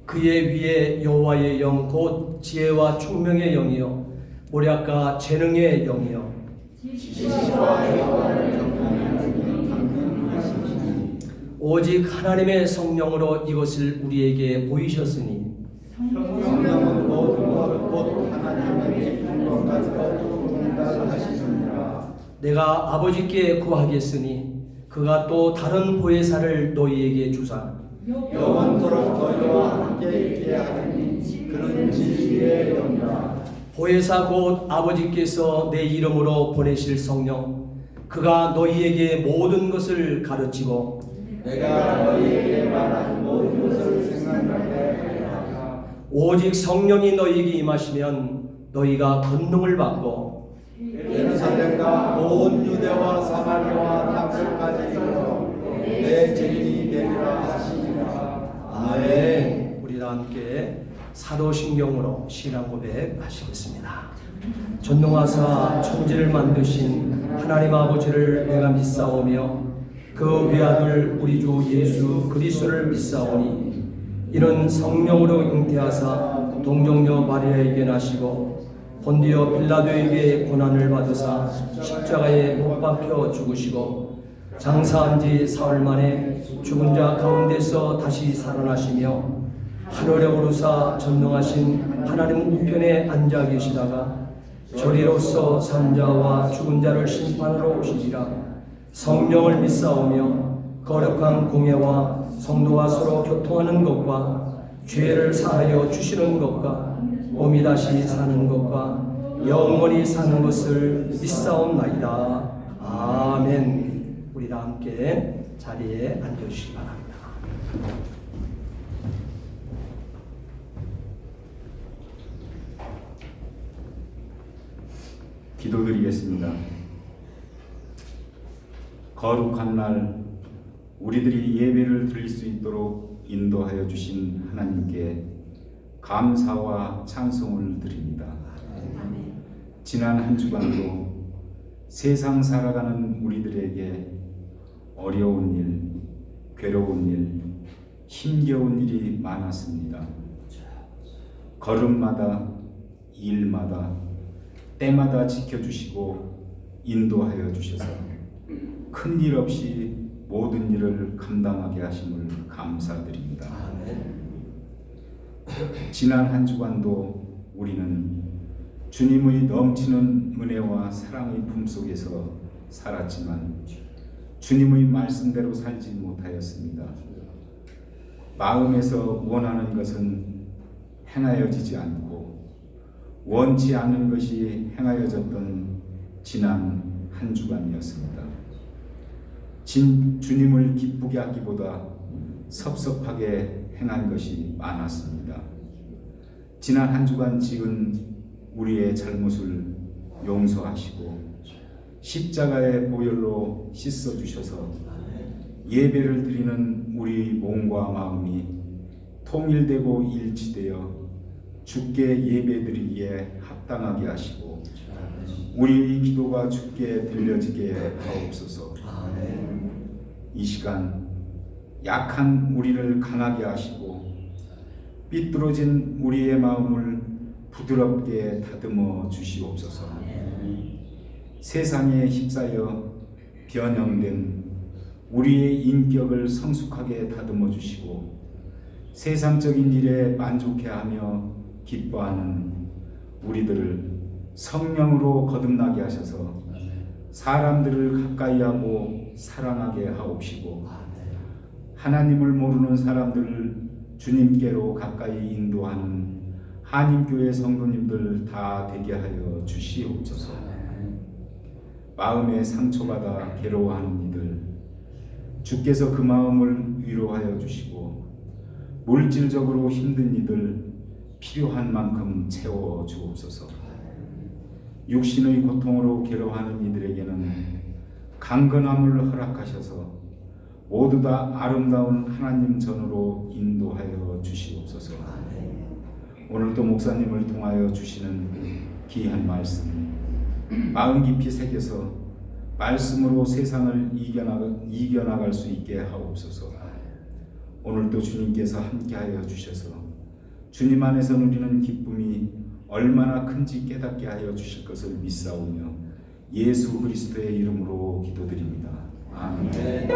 그의 위에 여호와의 영 곧 지혜와 총명의 영이요 모략과 재능의 영이요 지식과 여호와를 경외하는 당근하시니 오직 하나님의 성령으로 이것을 우리에게 보이셨으니 성령은 모든 것 하나님의 깊은 것까지도 통달하시느니라. 내가 아버지께 구하겠으니 그가 또 다른 보혜사를 너희에게 주사 영원토록 너희와 함께 있게 하리니 그는 진리의 영이라. 보혜사 곧 아버지께서 내 이름으로 보내실 성령 그가 너희에게 모든 것을 가르치고 내가 너희에게 말한 모든 것을 생각나게 하리라. 오직 성령이 너희에게 임하시면 너희가 권능을 받고 예루살렘과 온 유대와 사마리아와 땅끝까지 이르러 내 증인이 되리라 하시니라. 아멘. 우리 다 함께 사도신경으로 신앙 고백하시겠습니다. 전능하사 천지를 만드신 하나님 아버지를 내가 믿사오며 그 외아들 우리 주 예수 그리스도를 믿사오니 이는 성령으로 잉태하사 동정녀 마리아에게 나시고 본디오 빌라도에게 고난을 받으사 십자가에 못 박혀 죽으시고 장사한 지 사흘 만에 죽은 자 가운데서 다시 살아나시며 하늘에 오르사 전능하신 하나님 우편에 앉아 계시다가 저리로서 산 자와 죽은 자를 심판하러 오시리라. 성령을 믿사오며 거룩한 공예와 성도와 서로 교통하는 것과 죄를 사하여 주시는 것과 몸이 다시 사는 것과 영원히 사는 것을 믿사옵나이다. 아멘. 우리 다 함께 자리에 앉으시기 바랍니다. 기도드리겠습니다. 거룩한 날 우리들이 예배를 드릴 수 있도록 인도하여 주신 하나님께 감사와 찬송을 드립니다. 지난 한 주간도 세상 살아가는 우리들에게 어려운 일, 괴로운 일, 힘겨운 일이 많았습니다. 걸음마다, 일마다, 때마다 지켜주시고 인도하여 주셔서 큰일 없이 모든 일을 감당하게 하심을 감사드립니다. 지난 한 주간도 우리는 주님의 넘치는 은혜와 사랑의 품속에서 살았지만 주님의 말씀대로 살지 못하였습니다. 마음에서 원하는 것은 행하여지지 않고 원치 않는 것이 행하여졌던 지난 한 주간이었습니다. 주님을 기쁘게 하기보다 섭섭하게 행한 것이 많았습니다. 지난 한 주간 지은 우리의 잘못을 용서하시고 십자가의 보혈로 씻어주셔서 예배를 드리는 우리 몸과 마음이 통일되고 일치되어 주께 예배드리기에 합당하게 하시고 우리의 기도가 주께 들려지게 하옵소서. 이 시간 약한 우리를 강하게 하시고 삐뚤어진 우리의 마음을 부드럽게 다듬어 주시옵소서. 세상에 휩싸여 변형된 우리의 인격을 성숙하게 다듬어 주시고 세상적인 일에 만족해하며 기뻐하는 우리들을 성령으로 거듭나게 하셔서 사람들을 가까이 하고 사랑하게 하옵시고 하나님을 모르는 사람들을 주님께로 가까이 인도하는 한인교회 성도님들 다 되게 하여 주시옵소서. 마음에 상처받아 괴로워하는 이들 주께서 그 마음을 위로하여 주시고 물질적으로 힘든 이들 필요한 만큼 채워 주옵소서. 육신의 고통으로 괴로워하는 이들에게는 강건함을 허락하셔서 모두 다 아름다운 하나님 전으로 인도하여 주시옵소서. 오늘도 목사님을 통하여 주시는 귀한 말씀 마음 깊이 새겨서 말씀으로 세상을 이겨나갈 수 있게 하옵소서. 오늘도 주님께서 함께하여 주셔서 주님 안에서 누리는 기쁨이 얼마나 큰지 깨닫게 하여 주실 것을 믿사오며 예수 그리스도의 이름으로 기도드립니다. 아멘.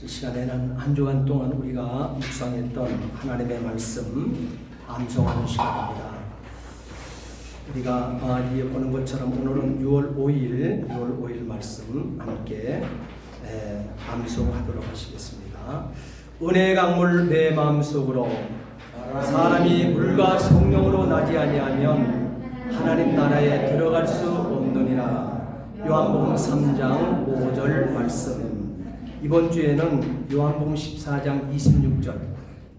이 시간에는 한 주간 동안 우리가 묵상했던 하나님의 말씀 암송하는 시간입니다. 우리가 이에 보는 것처럼 오늘은 6월 5일 말씀 함께 암송하도록 하시겠습니다. 은혜의 강물 내 마음속으로 사람이 물과 성령으로 나지 아니하면 하나님 나라에 들어갈 수 없느니라. 요한복음 3장 5절 말씀. 이번 주에는 요한복음 14장 26절,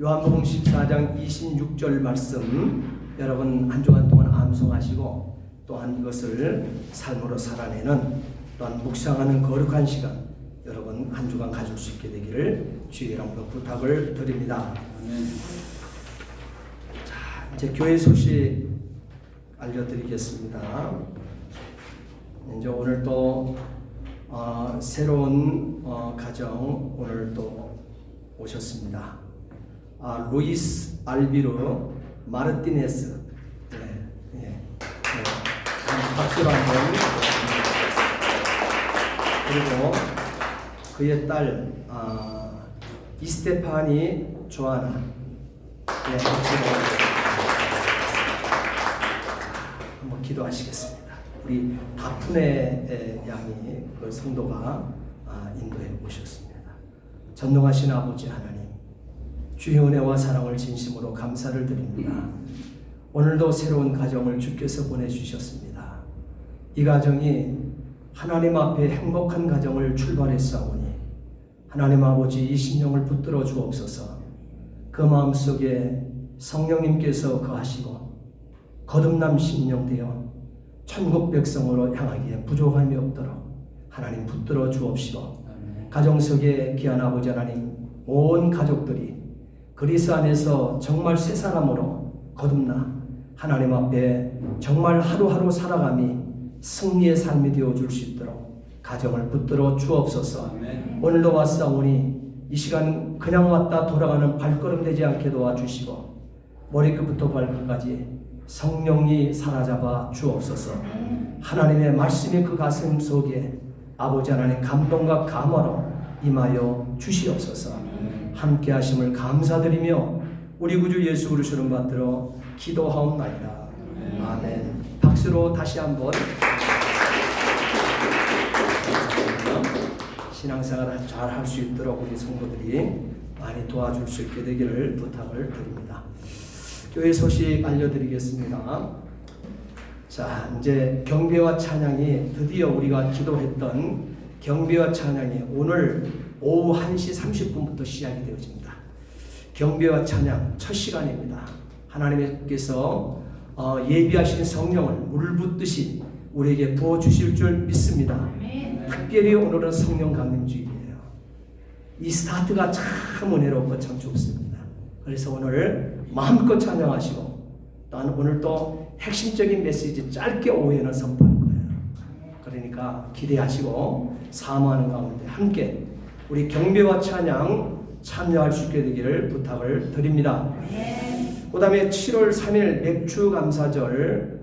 요한복음 14장 26절 말씀 여러분 한 주간 동안 암송하시고 또한 이것을 삶으로 살아내는 또한 묵상하는 거룩한 시간 여러분 한 주간 가질 수 있게 되기를 주의 이름으로 부탁을 드립니다. 자, 이제 교회 소식 알려드리겠습니다. 이제 오늘 또 새로운 가정 오늘 또 오셨습니다. 루이스 알비로 마르티네스. 박수로 한번. 그리고 그의 딸 이스테파니 조아나. 박수로 한번 기도하시겠습니다. 우리 다프네 양이 그 성도가 인도에 오셨습니다. 전능하신 아버지 하나님, 주의 은혜와 사랑을 진심으로 감사를 드립니다. 오늘도 새로운 가정을 주께서 보내주셨습니다. 이 가정이 하나님 앞에 행복한 가정을 출발했사오니 하나님 아버지 이 심령을 붙들어 주옵소서. 그 마음속에 성령님께서 거하시고 거듭남 심령 되어 천국 백성으로 향하기에 부족함이 없도록 하나님 붙들어 주옵시고 가정 속에 귀한 아버지 하나님 온 가족들이 그리스도 안에서 정말 새 사람으로 거듭나 하나님 앞에 정말 하루하루 살아감이 승리의 삶이 되어줄 수 있도록 가정을 붙들어 주옵소서. 오늘도 왔사오니 이 시간 그냥 왔다 돌아가는 발걸음 되지 않게 도와주시고 머리끝부터 발끝까지 성령이 사로잡아 주옵소서. 하나님의 말씀이 그 가슴 속에 아버지 하나님 감동과 감화로 임하여 주시옵소서. 함께 하심을 감사드리며 우리 구주 예수 그리스도를 받들어 기도하옵나이다. 아멘. 박수로 다시 한번 신앙생활 잘 할 수 있도록 우리 성도들이 많이 도와줄 수 있게 되기를 부탁을 드립니다. 교회 소식 알려드리겠습니다. 자, 이제 경배와 찬양이 드디어 우리가 기도했던 경배와 찬양이 오늘 오후 1시 30분부터 시작이 되어집니다. 경배와 찬양 첫 시간입니다. 하나님께서 예비하신 성령을 물 붓듯이 우리에게 부어주실 줄 믿습니다. 특별히 오늘은 성령 강림주일이에요. 이 스타트가 참 은혜롭고 참 좋습니다. 그래서 오늘 마음껏 찬양하시고 또한 오늘 또 핵심적인 메시지 짧게 오후에는 선포할 거예요. 그러니까 기대하시고 사모하는 가운데 함께 우리 경배와 찬양 참여할 수 있게 되기를 부탁을 드립니다. 그 다음에 7월 3일 맥주감사절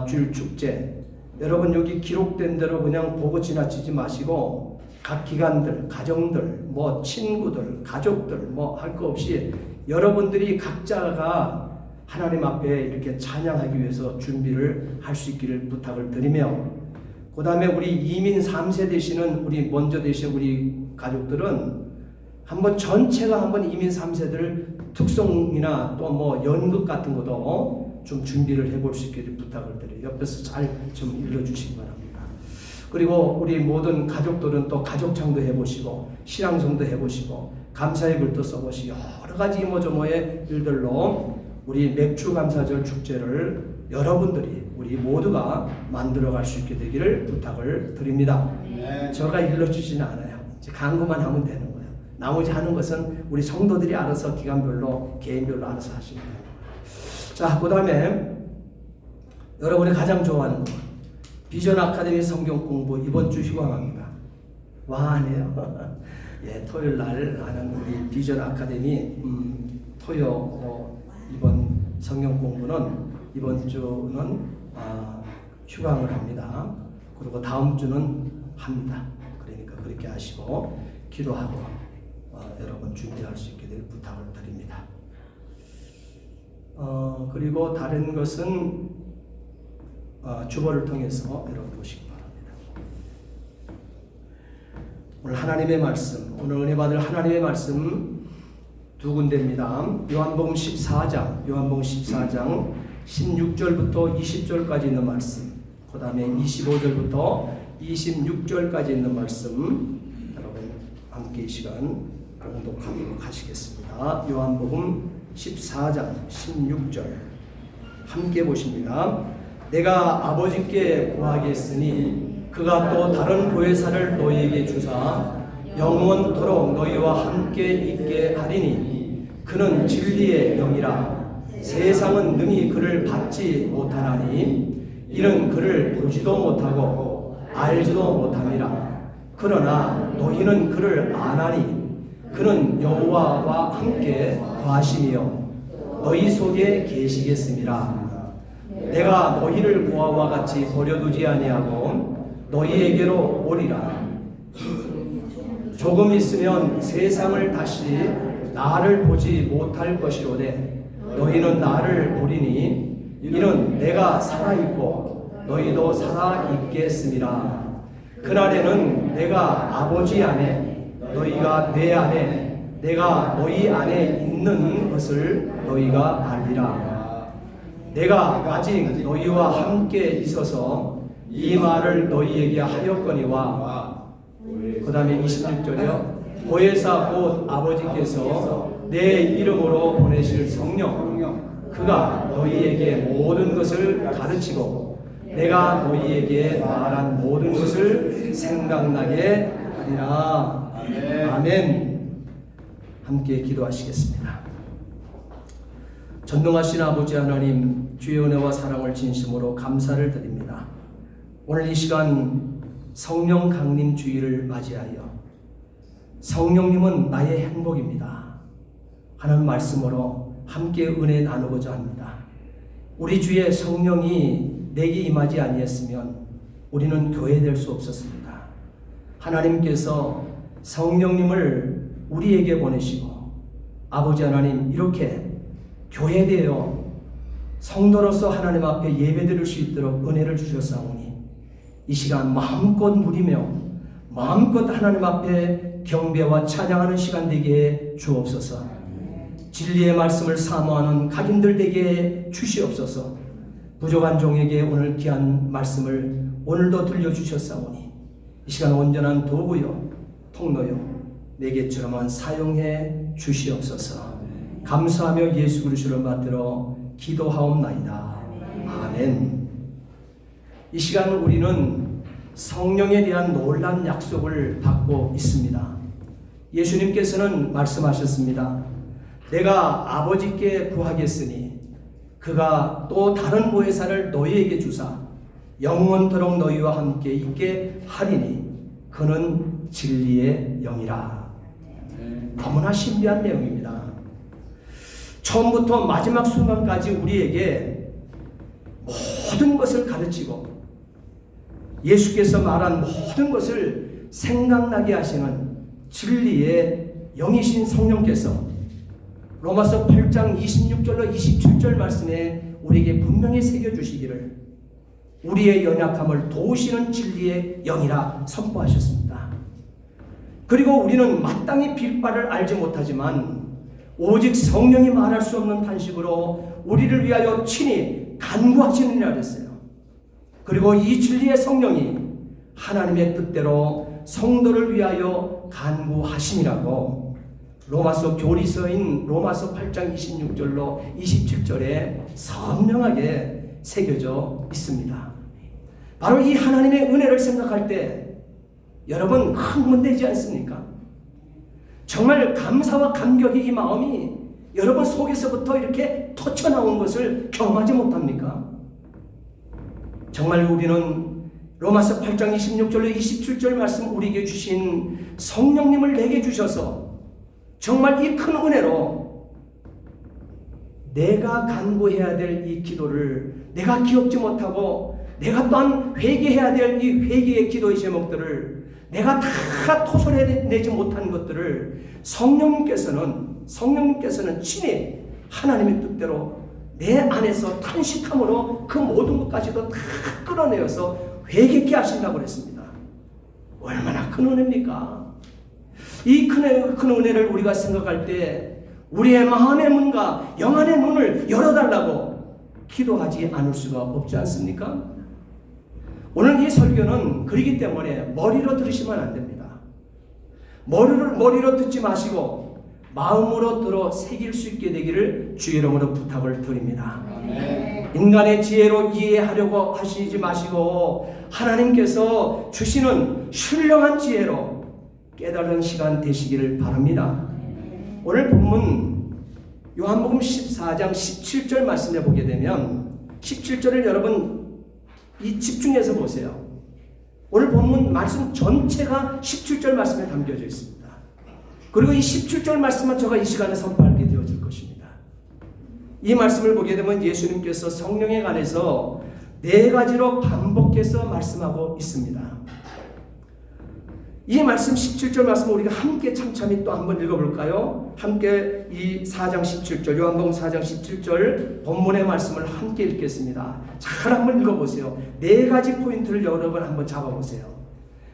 주일 축제 여러분 여기 기록된 대로 그냥 보고 지나치지 마시고 각 기관들, 가정들, 뭐 친구들, 가족들 뭐 할 거 없이 여러분들이 각자가 하나님 앞에 이렇게 찬양하기 위해서 준비를 할 수 있기를 부탁을 드리며 그 다음에 우리 이민 3세 되시는 우리 먼저 되신 우리 가족들은 한번 전체가 한번 이민 3세들 특송이나 또 뭐 연극 같은 것도 좀 준비를 해볼 수 있기를 부탁을 드려요. 옆에서 잘 좀 일러주시기 바랍니다. 그리고 우리 모든 가족들은 또 가족창도 해보시고 신앙송도 해보시고 감사의 글도 써보시고 여러 가지 이모저모의 일들로 우리 맥주감사절 축제를 여러분들이 우리 모두가 만들어갈 수 있게 되기를 부탁을 드립니다. 제가 일러주지는 않아요. 이제 강구만 하면 되는 거예요. 나머지 하는 것은 우리 성도들이 알아서 기간별로 개인별로 알아서 하시면 돼요. 자, 그 다음에 여러분이 가장 좋아하는 거 비전 아카데미 성경 공부 이번 주 휴강합니다. 와, 아니에요. 예, 토요일 날 하는 우리 비전 아카데미 이번 성경 공부는 이번 주는 휴강을 합니다. 그리고 다음 주는 합니다. 그러니까 그렇게 하시고 기도하고 여러분 준비할 수 있게 될 부탁을 드립니다. 그리고 다른 것은 주보를 통해서 여러분 보시기 바랍니다. 오늘 하나님의 말씀, 오늘 은혜 받을 하나님의 말씀 두 군데입니다. 요한복음 14장 16절부터 20절까지 있는 말씀, 그 다음에 25절부터 26절까지 있는 말씀, 여러분 함께 이 시간 봉독하도록 하시겠습니다. 요한복음 14장 16절 함께 보십니다. 내가 아버지께 구하겠으니 그가 또 다른 보혜사를 너희에게 주사 영원토록 너희와 함께 있게 하리니 그는 진리의 영이라. 세상은 능히 그를 받지 못하나니 이는 그를 보지도 못하고 알지도 못함이라. 그러나 너희는 그를 아나니 그는 여호와와 함께 거하시며 너희 속에 계시겠음이라. 내가 너희를 고아와 같이 버려두지 아니하고 너희에게로 오리라. 조금 있으면 세상을 다시 나를 보지 못할 것이로되 너희는 나를 보리니 이는 내가 살아있고 너희도 살아있겠음이라. 그날에는 내가 아버지 안에 너희가 내 안에 내가 너희 안에 있는 것을 너희가 알리라. 내가 아직 너희와 함께 있어서 이 말을 너희에게 하였거니와. 그 다음에 26절이요. 보혜사 곧 아버지께서 내 이름으로 보내실 성령 그가 너희에게 모든 것을 가르치고 내가 너희에게 말한 모든 것을 생각나게 하리라. 아멘. 함께 기도하시겠습니다. 전능하신 아버지 하나님, 주의 은혜와 사랑을 진심으로 감사를 드립니다. 오늘 이 시간 성령 강림 주일을 맞이하여 성령님은 나의 행복입니다 하는 말씀으로 함께 은혜 나누고자 합니다. 우리 주의 성령이 내게 임하지 아니했으면 우리는 교회될 수 없었습니다. 하나님께서 성령님을 우리에게 보내시고 아버지 하나님 이렇게 교회되어 성도로서 하나님 앞에 예배드릴 수 있도록 은혜를 주셨사오니 이 시간 마음껏 누리며 마음껏 하나님 앞에 경배와 찬양하는 시간 되게 주옵소서. 진리의 말씀을 사모하는 각인들 되게 주시옵소서. 부족한 종에게 오늘 귀한 말씀을 오늘도 들려주셨사오니 이 시간 온전한 도구요 통로요 내게처럼만 사용해 주시옵소서. 감사하며 예수 그리스도를 받들어 기도하옵나이다. 아멘. 이 시간 우리는 성령에 대한 놀라운 약속을 받고 있습니다. 예수님께서는 말씀하셨습니다. 내가 아버지께 구하겠으니 그가 또 다른 보혜사를 너희에게 주사 영원토록 너희와 함께 있게 하리니 그는 진리의 영이라. 너무나 신비한 내용입니다. 처음부터 마지막 순간까지 우리에게 모든 것을 가르치고 예수께서 말한 모든 것을 생각나게 하시는 진리의 영이신 성령께서 로마서 8장 26절로 27절 말씀에 우리에게 분명히 새겨주시기를 우리의 연약함을 도우시는 진리의 영이라 선포하셨습니다. 그리고 우리는 마땅히 빌 바를 알지 못하지만 오직 성령이 말할 수 없는 탄식으로 우리를 위하여 친히 간구하시느니라 그랬어요. 그리고 이 진리의 성령이 하나님의 뜻대로 성도를 위하여 간구하심이라고 로마서 교리서인 로마서 8장 26절로 27절에 선명하게 새겨져 있습니다. 바로 이 하나님의 은혜를 생각할 때 여러분 흥분되지 않습니까? 정말 감사와 감격이 이 마음이 여러분 속에서부터 이렇게 터쳐나온 것을 경험하지 못합니까? 정말 우리는 로마서 8장 26절로 27절 말씀 우리에게 주신 성령님을 내게 주셔서 정말 이 큰 은혜로 내가 간구해야 될 이 기도를 내가 기억지 못하고 내가 또한 회개해야 될 이 회개의 기도의 제목들을 내가 다 토설해내지 못한 것들을 성령님께서는 친히 하나님의 뜻대로 내 안에서 탄식함으로 그 모든 것까지도 다 끌어내어서 회개케 하신다고 그랬습니다. 얼마나 큰 은혜입니까? 이 큰 은혜를 우리가 생각할 때 우리의 마음의 문과 영안의 눈을 열어달라고 기도하지 않을 수가 없지 않습니까? 오늘 이 설교는 그렇기 때문에 머리로 들으시면 안 됩니다. 머리로 듣지 마시고 마음으로 들어 새길 수 있게 되기를 주의 이름으로 부탁을 드립니다. 인간의 지혜로 이해하려고 하시지 마시고 하나님께서 주시는 신령한 지혜로 깨달은 시간 되시기를 바랍니다. 오늘 본문 요한복음 14장 17절 말씀에 보게 되면 17절을 여러분 이 집중해서 보세요. 오늘 본문 말씀 전체가 17절 말씀에 담겨져 있습니다. 그리고 이 17절 말씀만 제가 이 시간에 선포하게 되어질 것입니다. 이 말씀을 보게 되면 예수님께서 성령에 관해서 4가지로 반복해서 말씀하고 있습니다. 이 말씀 17절 말씀 우리가 함께 참참히 또 한번 읽어볼까요? 함께 이 4장 17절 요한복음 4장 17절 본문의 말씀을 함께 읽겠습니다. 잘 한번 읽어보세요. 4가지 포인트를 여러분 한번 잡아보세요.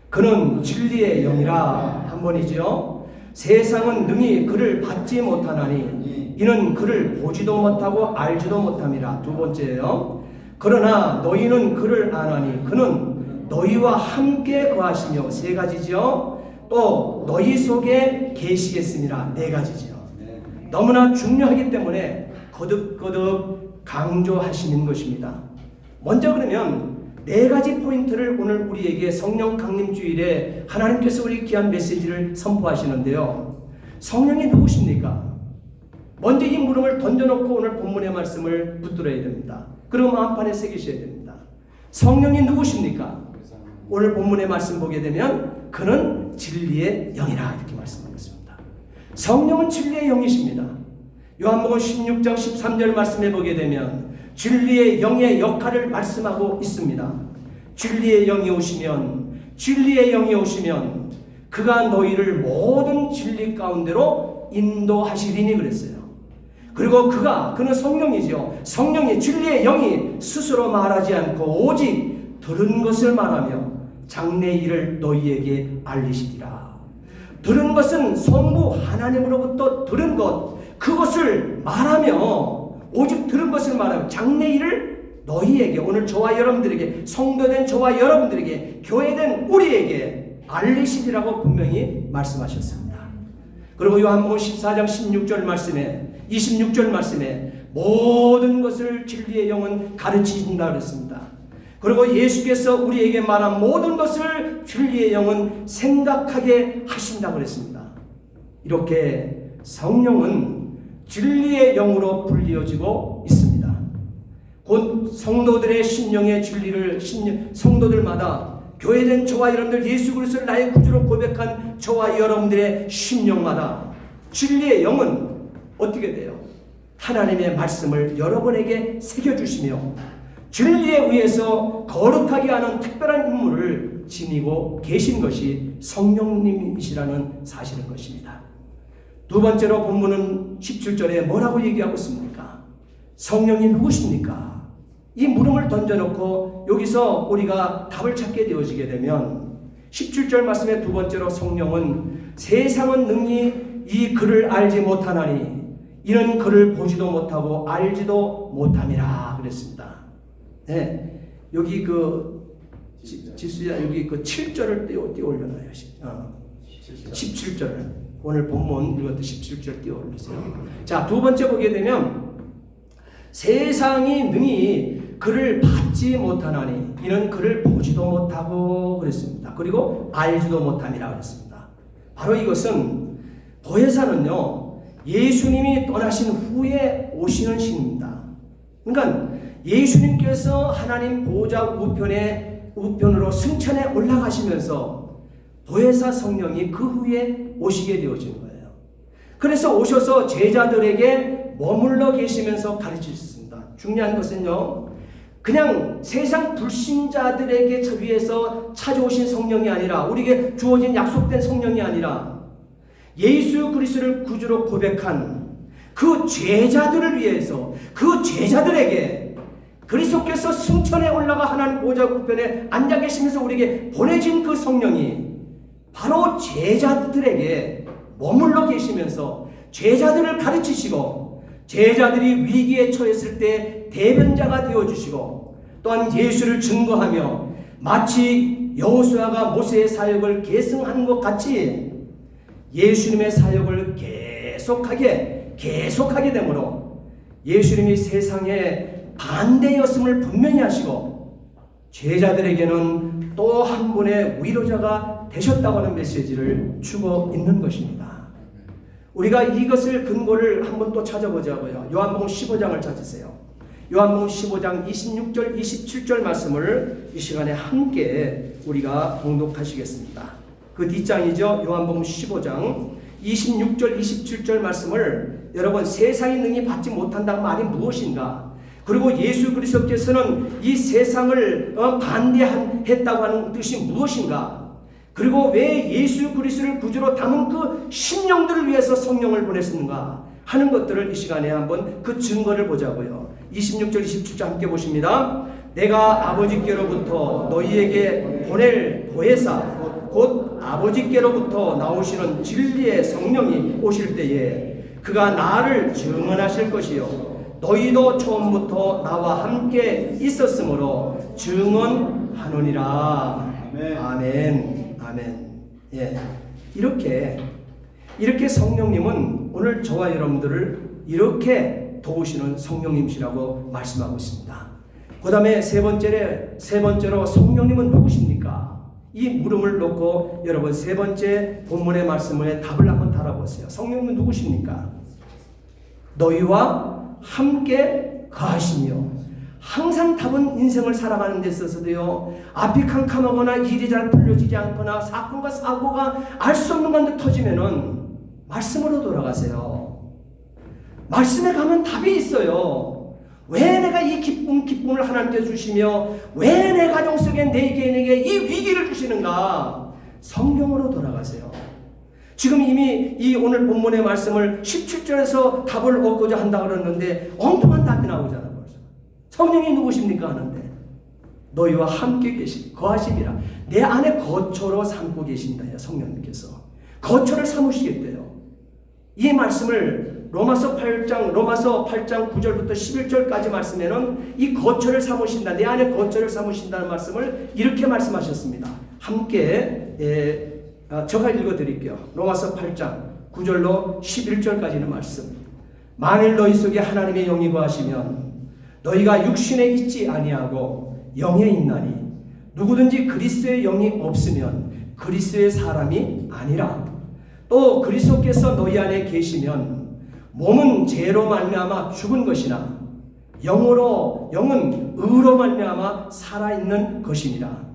그는 진리의 영이라 한 번이죠. 세상은 능히 그를 받지 못하나니 이는 그를 보지도 못하고 알지도 못함이라. 2번째예요. 그러나 너희는 그를 아나니 그는 너희와 함께 거하시며. 3가지죠. 또 너희 속에 계시겠습니다. 4가지죠. 너무나 중요하기 때문에 거듭거듭 강조하시는 것입니다. 먼저 그러면 4가지 포인트를 오늘 우리에게 성령 강림주일에 하나님께서 우리 귀한 메시지를 선포하시는데요. 성령이 누구십니까? 먼저 이 물음을 던져놓고 오늘 본문의 말씀을 붙들어야 됩니다. 그리고 마음판에 새기셔야 됩니다. 성령이 누구십니까? 오늘 본문의 말씀 보게 되면 그는 진리의 영이라 이렇게 말씀하고 있습니다. 성령은 진리의 영이십니다. 요한복음 16장 13절 말씀에 보게 되면 진리의 영의 역할을 말씀하고 있습니다. 진리의 영이 오시면 그가 너희를 모든 진리 가운데로 인도하시리니 그랬어요. 그리고 그는 성령이죠. 성령이 진리의 영이 스스로 말하지 않고 오직 들은 것을 말하며 장래 일을 너희에게 알리시리라. 들은 것은 성부 하나님으로부터 들은 것, 그것을 말하며 오직 들은 것을 말하며 장래 일을 너희에게, 오늘 저와 여러분들에게, 성도된 저와 여러분들에게, 교회된 우리에게 알리시리라고 분명히 말씀하셨습니다. 그리고 요한복음 14장 16절 말씀에 26절 말씀에 모든 것을 진리의 영은 가르치신다 그랬습니다. 그리고 예수께서 우리에게 말한 모든 것을 진리의 영은 생각하게 하신다고 그랬습니다. 이렇게 성령은 진리의 영으로 불리어지고 있습니다. 곧 성도들의 심령의 진리를 성도들마다 교회된 저와 여러분들, 예수 그리스도를 나의 구주로 고백한 저와 여러분들의 심령마다 진리의 영은 어떻게 돼요? 하나님의 말씀을 여러분에게 새겨주시며 진리에 의해서 거룩하게 하는 특별한 임무를 지니고 계신 것이 성령님이시라는 사실인 것입니다. 2번째로 본문은 17절에 뭐라고 얘기하고 있습니까? 성령이 누구십니까? 이 물음을 던져놓고 여기서 우리가 답을 찾게 되어지게 되면 17절 말씀의 2번째로 성령은 세상은 능히 이 그를 알지 못하나니 이는 그를 보지도 못하고 알지도 못함이라 그랬습니다. 네, 여기 지수야 여기 7절을 띄워 올려놔요. 17절을 오늘 본문 읽었던 17절 띄워 올리세요. 자, 2번째 보게 되면 세상이 능히 그를 받지 못하나니 이는 그를 보지도 못하고 그랬습니다. 그리고 알지도 못함이라 그랬습니다. 바로 이것은 보혜사는요, 예수님이 떠나신 후에 오시는 신입니다. 그러니까 예수님께서 하나님 보좌 우편으로 승천에 올라가시면서 보혜사 성령이 그 후에 오시게 되어진 거예요. 그래서 오셔서 제자들에게 머물러 계시면서 가르치셨습니다. 중요한 것은요, 그냥 세상 불신자들에게 위해서 찾아오신 성령이 아니라, 우리에게 주어진 약속된 성령이 아니라 예수 그리스도를 구주로 고백한 그 제자들을 위해서, 그 제자들에게 그리스도께서 승천에 올라가 하나님 보좌 우편에 앉아 계시면서 우리에게 보내진 그 성령이 바로 제자들에게 머물러 계시면서 제자들을 가르치시고, 제자들이 위기에 처했을 때 대변자가 되어주시고, 또한 예수를 증거하며 마치 여호수아가 모세의 사역을 계승한 것 같이 예수님의 사역을 계속하게 되므로 예수님이 세상에 반대였음을 분명히 하시고, 제자들에게는 또 한 분의 위로자가 되셨다고 하는 메시지를 주고 있는 것입니다. 우리가 이것을 근거를 한번 또 찾아보자고요. 요한복음 15장을 찾으세요. 요한복음 15장 26절 27절 말씀을 이 시간에 함께 우리가 봉독하시겠습니다. 그 뒷장이죠. 요한복음 15장 26절 27절 말씀을 여러분, 세상이 능히 받지 못한다는 말이 무엇인가? 그리고 예수 그리스도께서는 이 세상을 반대했다고 하는 뜻이 무엇인가? 그리고 왜 예수 그리스도를 구주로 담은 그 심령들을 위해서 성령을 보냈는가 하는 것들을 이 시간에 한번 그 증거를 보자고요. 26절 27절 함께 보십니다. 내가 아버지께로부터 너희에게 보낼 보혜사 곧 아버지께로부터 나오시는 진리의 성령이 오실 때에 그가 나를 증언하실 것이요 너희도 처음부터 나와 함께 있었으므로 증언하노니라. 아멘. 아멘. 예. 이렇게 성령님은 오늘 저와 여러분들을 이렇게 도우시는 성령님이시라고 말씀하고 있습니다. 그 다음에 세 번째로 성령님은 누구십니까? 이 물음을 놓고 여러분 세 번째 본문의 말씀에 답을 한번 달아보세요. 성령님은 누구십니까? 너희와 함께 거하시며, 항상 답은 인생을 살아가는 데 있어서도요, 앞이 캄캄하거나 일이 잘 풀려지지 않거나 사건과 사고가 알 수 없는 건데 터지면은 말씀으로 돌아가세요. 말씀에 가면 답이 있어요. 왜 내가 이 기쁨을 하나님께 주시며 왜 내 가정 속에 내 개인에게 이 위기를 주시는가? 성경으로 돌아가세요. 지금 이미 이 오늘 본문의 말씀을 17절에서 답을 얻고자 한다고 그랬는데 엉뚱한 답이 나오잖아. 벌써. 성령이 누구십니까? 하는데 너희와 함께 거하시리라. 내 안에 거처로 삼고 계신다. 성령님께서 거처를 삼으시겠대요. 이 말씀을 로마서 8장 9절부터 11절까지 말씀에는 이 거처를 삼으신다, 내 안에 거처를 삼으신다는 말씀을 이렇게 말씀하셨습니다. 함께 제가 읽어드릴게요. 로마서 8장 9절로 11절까지는 말씀. 만일 너희 속에 하나님의 영이 거하시면 너희가 육신에 있지 아니하고 영에 있나니 누구든지 그리스도의 영이 없으면 그리스도의 사람이 아니라. 또 그리스도께서 너희 안에 계시면 몸은 죄로 말미암아 죽은 것이나 영은 의로 말미암아 살아있는 것이니라.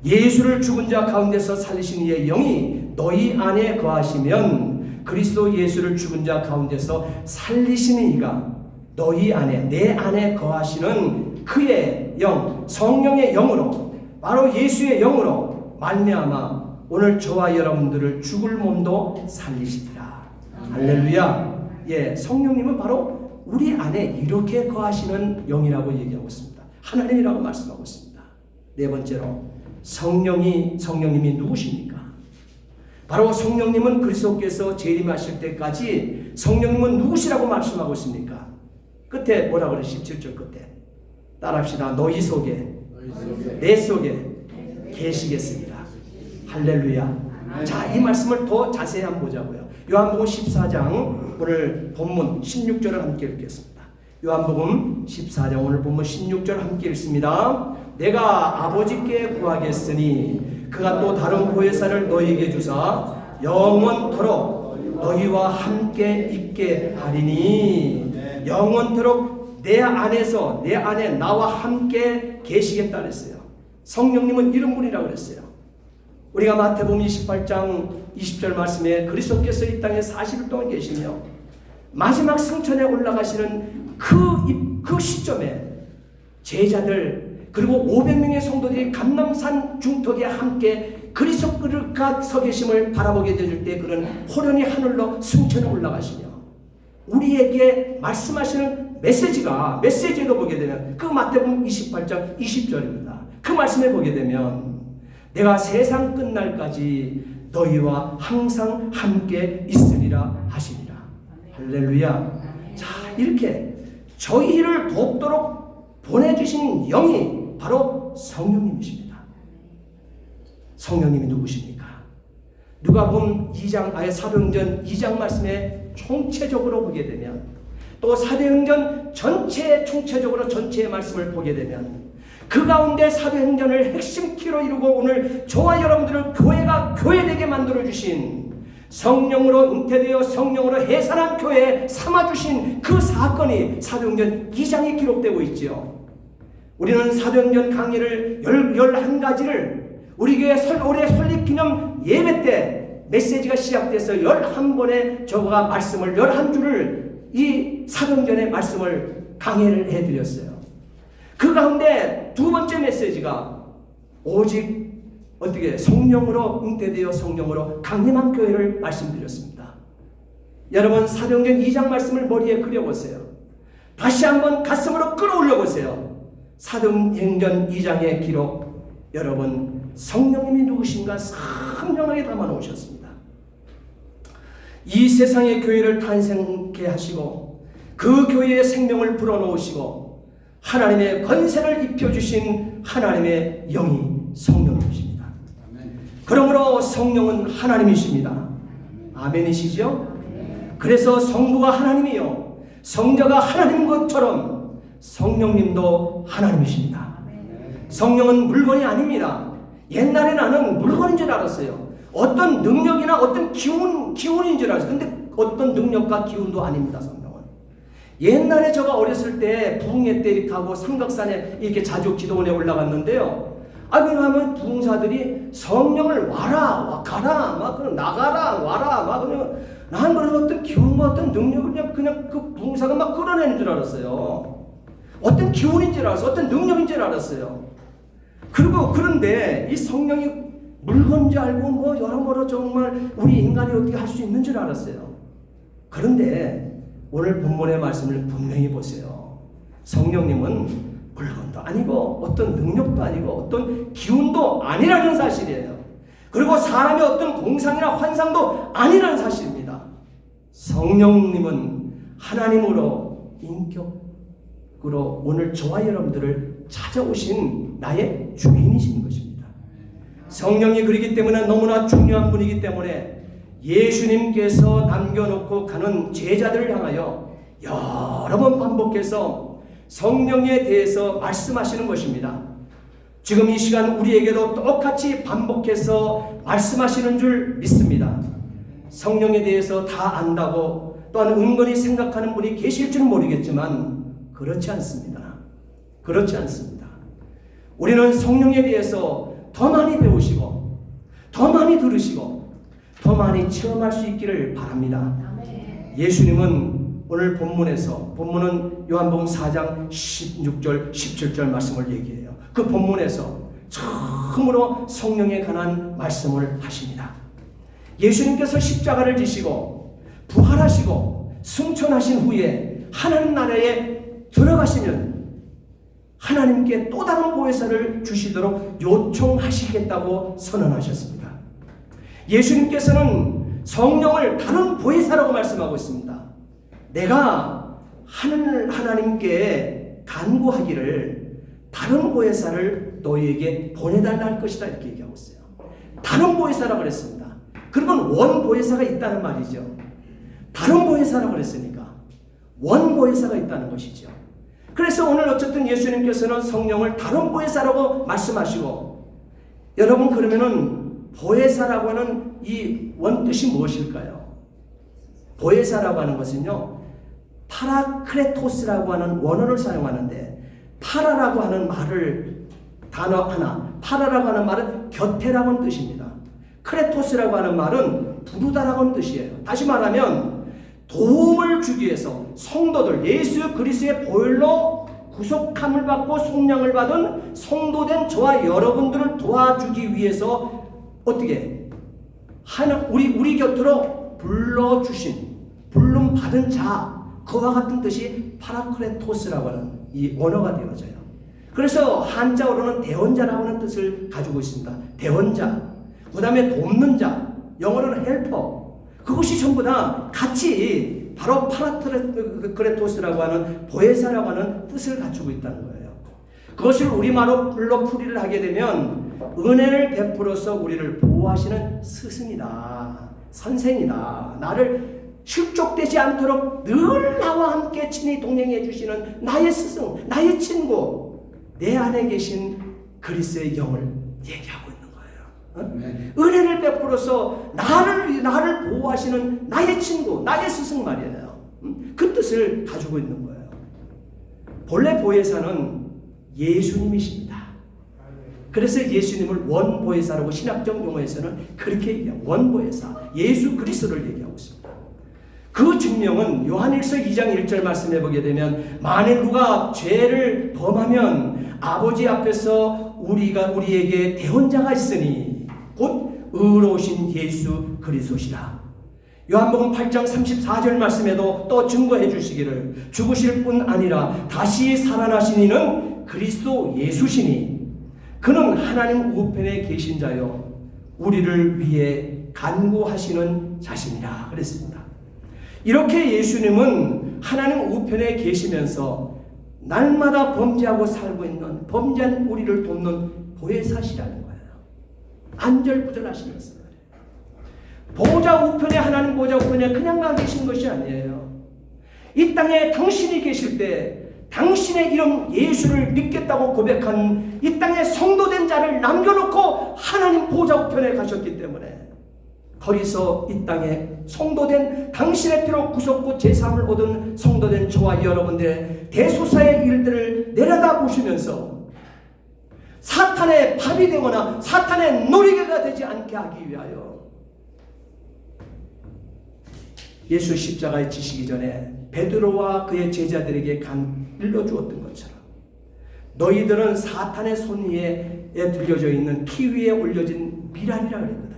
예수를 죽은 자 가운데서 살리신 이의 영이 너희 안에 거하시면 그리스도 예수를 죽은 자 가운데서 살리시는 이가 너희 안에, 내 안에 거하시는 그의 영, 성령의 영으로, 바로 예수의 영으로 말미암아 오늘 저와 여러분들을 죽을 몸도 살리시리라. 할렐루야. 예, 성령님은 바로 우리 안에 이렇게 거하시는 영이라고 얘기하고 있습니다. 하나님이라고 말씀하고 있습니다. 네 번째로 성령님이 누구십니까? 바로 성령님은 그리스도께서 재림하실 때까지 성령님은 누구시라고 말씀하고 있습니까? 끝에 뭐라고 그래? 17절 끝에 따라합시다. 너희 속에 내 속에 계시겠습니다. 할렐루야. 자, 이 말씀을 더 자세히 한번 보자고요. 요한복음 14장 오늘 본문 16절을 함께 읽겠습니다. 요한복음 14장 오늘 본문 16절 함께 읽습니다. 내가 아버지께 구하겠으니 그가 또 다른 보혜사를 너희에게 주사 영원토록 너희와 함께 있게 하리니 영원토록 내 안에서 내 안에 나와 함께 계시겠다 그랬어요. 성령님은 이런 분이라고 그랬어요. 우리가 마태복음 28장 20절 말씀에 그리스도께서 이 땅에 40일 동안 계시며 마지막 승천에 올라가시는 그 시점에 제자들 그리고 500명의 성도들이 감람산 중턱에 함께 그리스도가 서 계심을 바라보게 될 때 그는 호련히 하늘로 승천에 올라가시며 우리에게 말씀하시는 메시지로 보게 되면 그 마태복음 28장 20절입니다. 그 말씀에 보게 되면 내가 세상 끝날까지 너희와 항상 함께 있으리라 하시니라. 할렐루야. 자, 이렇게 저희를 돕도록 보내주신 영이 바로 성령님이십니다. 성령님이 누구십니까? 누가복음 2장 사도행전 2장 말씀에 총체적으로 보게 되면 또 사도행전 총체적으로 전체의 말씀을 보게 되면 그 가운데 사도행전을 핵심 키로 이루고 오늘 저와 여러분들을 교회가 교회되게 만들어주신 성령으로 잉태되어 성령으로 해산한 교회에 삼아주신 그 사건이 사도행전 2장에 기록되고 있지요. 우리는 사도행전 강의를 11가지를 우리 교회 올해 설립기념 예배 때 메시지가 시작돼서 11번의 저가 말씀을 11주를 이 사도행전의 말씀을 강의를 해드렸어요. 그 가운데 두 번째 메시지가 오직 어떻게 성령으로 잉태되어 성령으로 강림한 교회를 말씀드렸습니다. 여러분 사도행전 2장 말씀을 머리에 그려보세요. 다시 한번 가슴으로 끌어올려 보세요. 사도행전 2장의 기록 여러분 성령님이 누구신가 선명하게 담아 놓으셨습니다. 이 세상의 교회를 탄생케 하시고 그 교회의 생명을 불어넣으시고 하나님의 권세를 입혀주신 하나님의 영이 성령님이십니다. 그러므로 성령은 하나님이십니다. 아멘이시죠? 그래서 성부가 하나님이요 성자가 하나님인 것처럼 성령님도 하나님이십니다. 성령은 물건이 아닙니다. 옛날에 나는 물건인 줄 알았어요. 어떤 능력이나 어떤 기운인 줄 알았어요. 근데 어떤 능력과 기운도 아닙니다. 성령은. 옛날에 제가 어렸을 때 부흥회 때 이렇게 하고 삼각산에 이렇게 자주 기도원에 올라갔는데요. 왜냐하면 부흥사들이 성령을 와라, 가라, 막 나가라, 와라, 막 그냥 난 그래서 어떤 기운과 어떤 능력을 그냥 그 부흥사가 막 끌어내는 줄 알았어요. 어떤 기운인 줄 알았어요. 어떤 능력인 줄 알았어요. 그런데 이 성령이 물건인 줄 알고 뭐 여러모로 정말 우리 인간이 어떻게 할 수 있는 줄 알았어요. 그런데 오늘 본문의 말씀을 분명히 보세요. 성령님은 물건도 아니고 어떤 능력도 아니고 어떤 기운도 아니라는 사실이에요. 그리고 사람의 어떤 공상이나 환상도 아니라는 사실입니다. 성령님은 하나님으로 인격으로 오늘 저와 여러분들을 찾아오신 나의 주인이신 것입니다. 성령이 그러기 때문에 너무나 중요한 분이기 때문에 예수님께서 남겨놓고 가는 제자들을 향하여 여러 번 반복해서 성령에 대해서 말씀하시는 것입니다. 지금 이 시간 우리에게도 똑같이 반복해서 말씀하시는 줄 믿습니다. 성령에 대해서 다 안다고 또한 은근히 생각하는 분이 계실 줄 모르겠지만 그렇지 않습니다. 그렇지 않습니다. 우리는 성령에 대해서 더 많이 배우시고 더 많이 들으시고 더 많이 체험할 수 있기를 바랍니다. 예수님은 오늘 본문은 요한복음 4장 16절 17절 말씀을 얘기해요. 그 본문에서 처음으로 성령에 관한 말씀을 하십니다. 예수님께서 십자가를 지시고 부활하시고 승천하신 후에 하나님 나라에 들어가시면 하나님께 또 다른 보혜사를 주시도록 요청하시겠다고 선언하셨습니다. 예수님께서는 성령을 다른 보혜사라고 말씀하고 있습니다. 내가 하나님께 간구하기를 다른 보혜사를 너희에게 보내달라 할 것이다 이렇게 얘기하고 있어요. 다른 보혜사라고 그랬습니다. 그러면 원 보혜사가 있다는 말이죠. 다른 보혜사라고 그랬으니까 원 보혜사가 있다는 것이죠. 그래서 오늘 어쨌든 예수님께서는 성령을 다른 보혜사라고 말씀하시고 여러분 그러면은 보혜사라고 하는 이 원뜻이 무엇일까요? 보혜사라고 하는 것은요, 파라크레토스라고 하는 원어를 사용하는데, 파라라고 하는 단어 하나, 파라라고 하는 말은 곁에라고 하는 뜻입니다. 크레토스라고 하는 말은 부르다라고 하는 뜻이에요. 다시 말하면 도움을 주기 위해서 성도들, 예수 그리스도의 보혈로 구속함을 받고 속량을 받은 성도된 저와 여러분들을 도와주기 위해서 어떻게 우리 곁으로 불러주신, 부름 받은 자, 그와 같은 뜻이 파라크레토스라고 하는 이 원어가 되어져요. 그래서 한자어로는 대원자라고 하는 뜻을 가지고 있습니다. 대원자, 그 다음에 돕는 자, 영어로는 헬퍼. 그것이 전부 다 같이 바로 파라크레토스라고 하는 보혜사라고 하는 뜻을 갖추고 있다는 거예요. 그것을 우리말로 풀이를 하게 되면 은혜를 베풀어서 우리를 보호하시는 스승이다, 선생이다, 나를 실족되지 않도록 늘 나와 함께 친히 동행해 주시는 나의 스승, 나의 친구, 내 안에 계신 그리스도의 영을 얘기하고 있는 거예요. 은혜를 베풀어서 나를 보호하시는 나의 친구, 나의 스승 말이에요. 그 뜻을 가지고 있는 거예요. 본래 보혜사는 예수님이십니다. 그래서 예수님을 원보혜사라고 신학적 용어에서는 그렇게 얘기해요. 원보혜사, 예수 그리스도를 얘기하고 있습니다. 그 증명은 요한일서 2장 1절 말씀해 보게 되면, 만일 누가 죄를 범하면 아버지 앞에서 우리에게 대언자가 있으니 곧 의로우신 예수 그리스도시라. 요한복음 8장 34절 말씀에도 또 증거해 주시기를, 죽으실 뿐 아니라 다시 살아나신 이는 그리스도 예수시니 그는 하나님 우편에 계신 자요 우리를 위해 간구하시는 자신이라 그랬습니다. 이렇게 예수님은 하나님 우편에 계시면서 날마다 범죄하고 살고 있는 범죄한 우리를 돕는 보혜사시라는 거예요. 안절부절하시면서 보좌 우편에, 하나님 보좌 우편에 그냥 가 계신 것이 아니에요. 이 땅에 당신이 계실 때 당신의 이름 예수를 믿겠다고 고백한 이 땅에 성도된 자를 남겨놓고 하나님 보좌 우편에 가셨기 때문에 거기서 이 땅에 성도된 당신의 피로 구속고 제사함을 얻은 성도된 저와 여러분들의 대소사의 일들을 내려다보시면서 사탄의 밥이 되거나 사탄의 놀이개가 되지 않게 하기 위하여 예수 십자가에 지시기 전에 베드로와 그의 제자들에게 일러주었던 것처럼 너희들은 사탄의 손 위에 들려져 있는 키 위에 올려진 미랄이라 그랬거든요.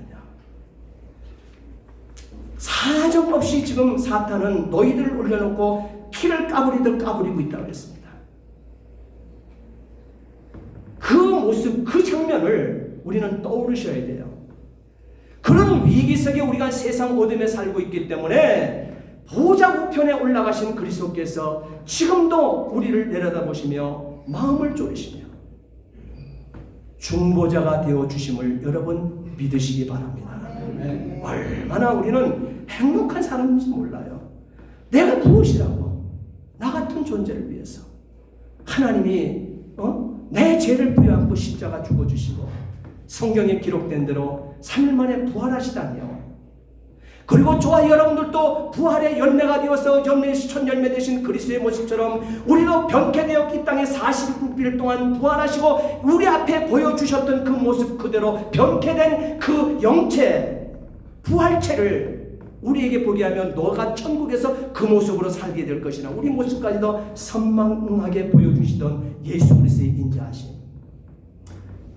사정없이 지금 사탄은 너희들을 올려놓고 키를 까부리듯 까부리고 있다고 했습니다. 그 모습, 그 장면을 우리는 떠오르셔야 돼요. 그런 위기 속에 우리가 세상 어둠에 살고 있기 때문에 보좌 우편에 올라가신 그리스도께서 지금도 우리를 내려다보시며 마음을 졸이시며 중보자가 되어주심을 여러분 믿으시기 바랍니다. 얼마나 우리는 행복한 사람인지 몰라요. 내가 무엇이라고, 나 같은 존재를 위해서 하나님이 내 죄를 부여안고 십자가 죽어주시고 성경에 기록된 대로 3일 만에 부활하시다니요. 그리고 저와 여러분들도 부활의 열매가 되어서 첫 열매 되신 그리스도의 모습처럼 우리도 변케되어 이 땅에 40일 동안 부활하시고 우리 앞에 보여주셨던 그 모습 그대로 변케된 그 영체, 부활체를 우리에게 보게 하면 너가 천국에서 그 모습으로 살게 될 것이나 우리 모습까지도 선망하게 보여주시던 예수 그리스도의 인자하심,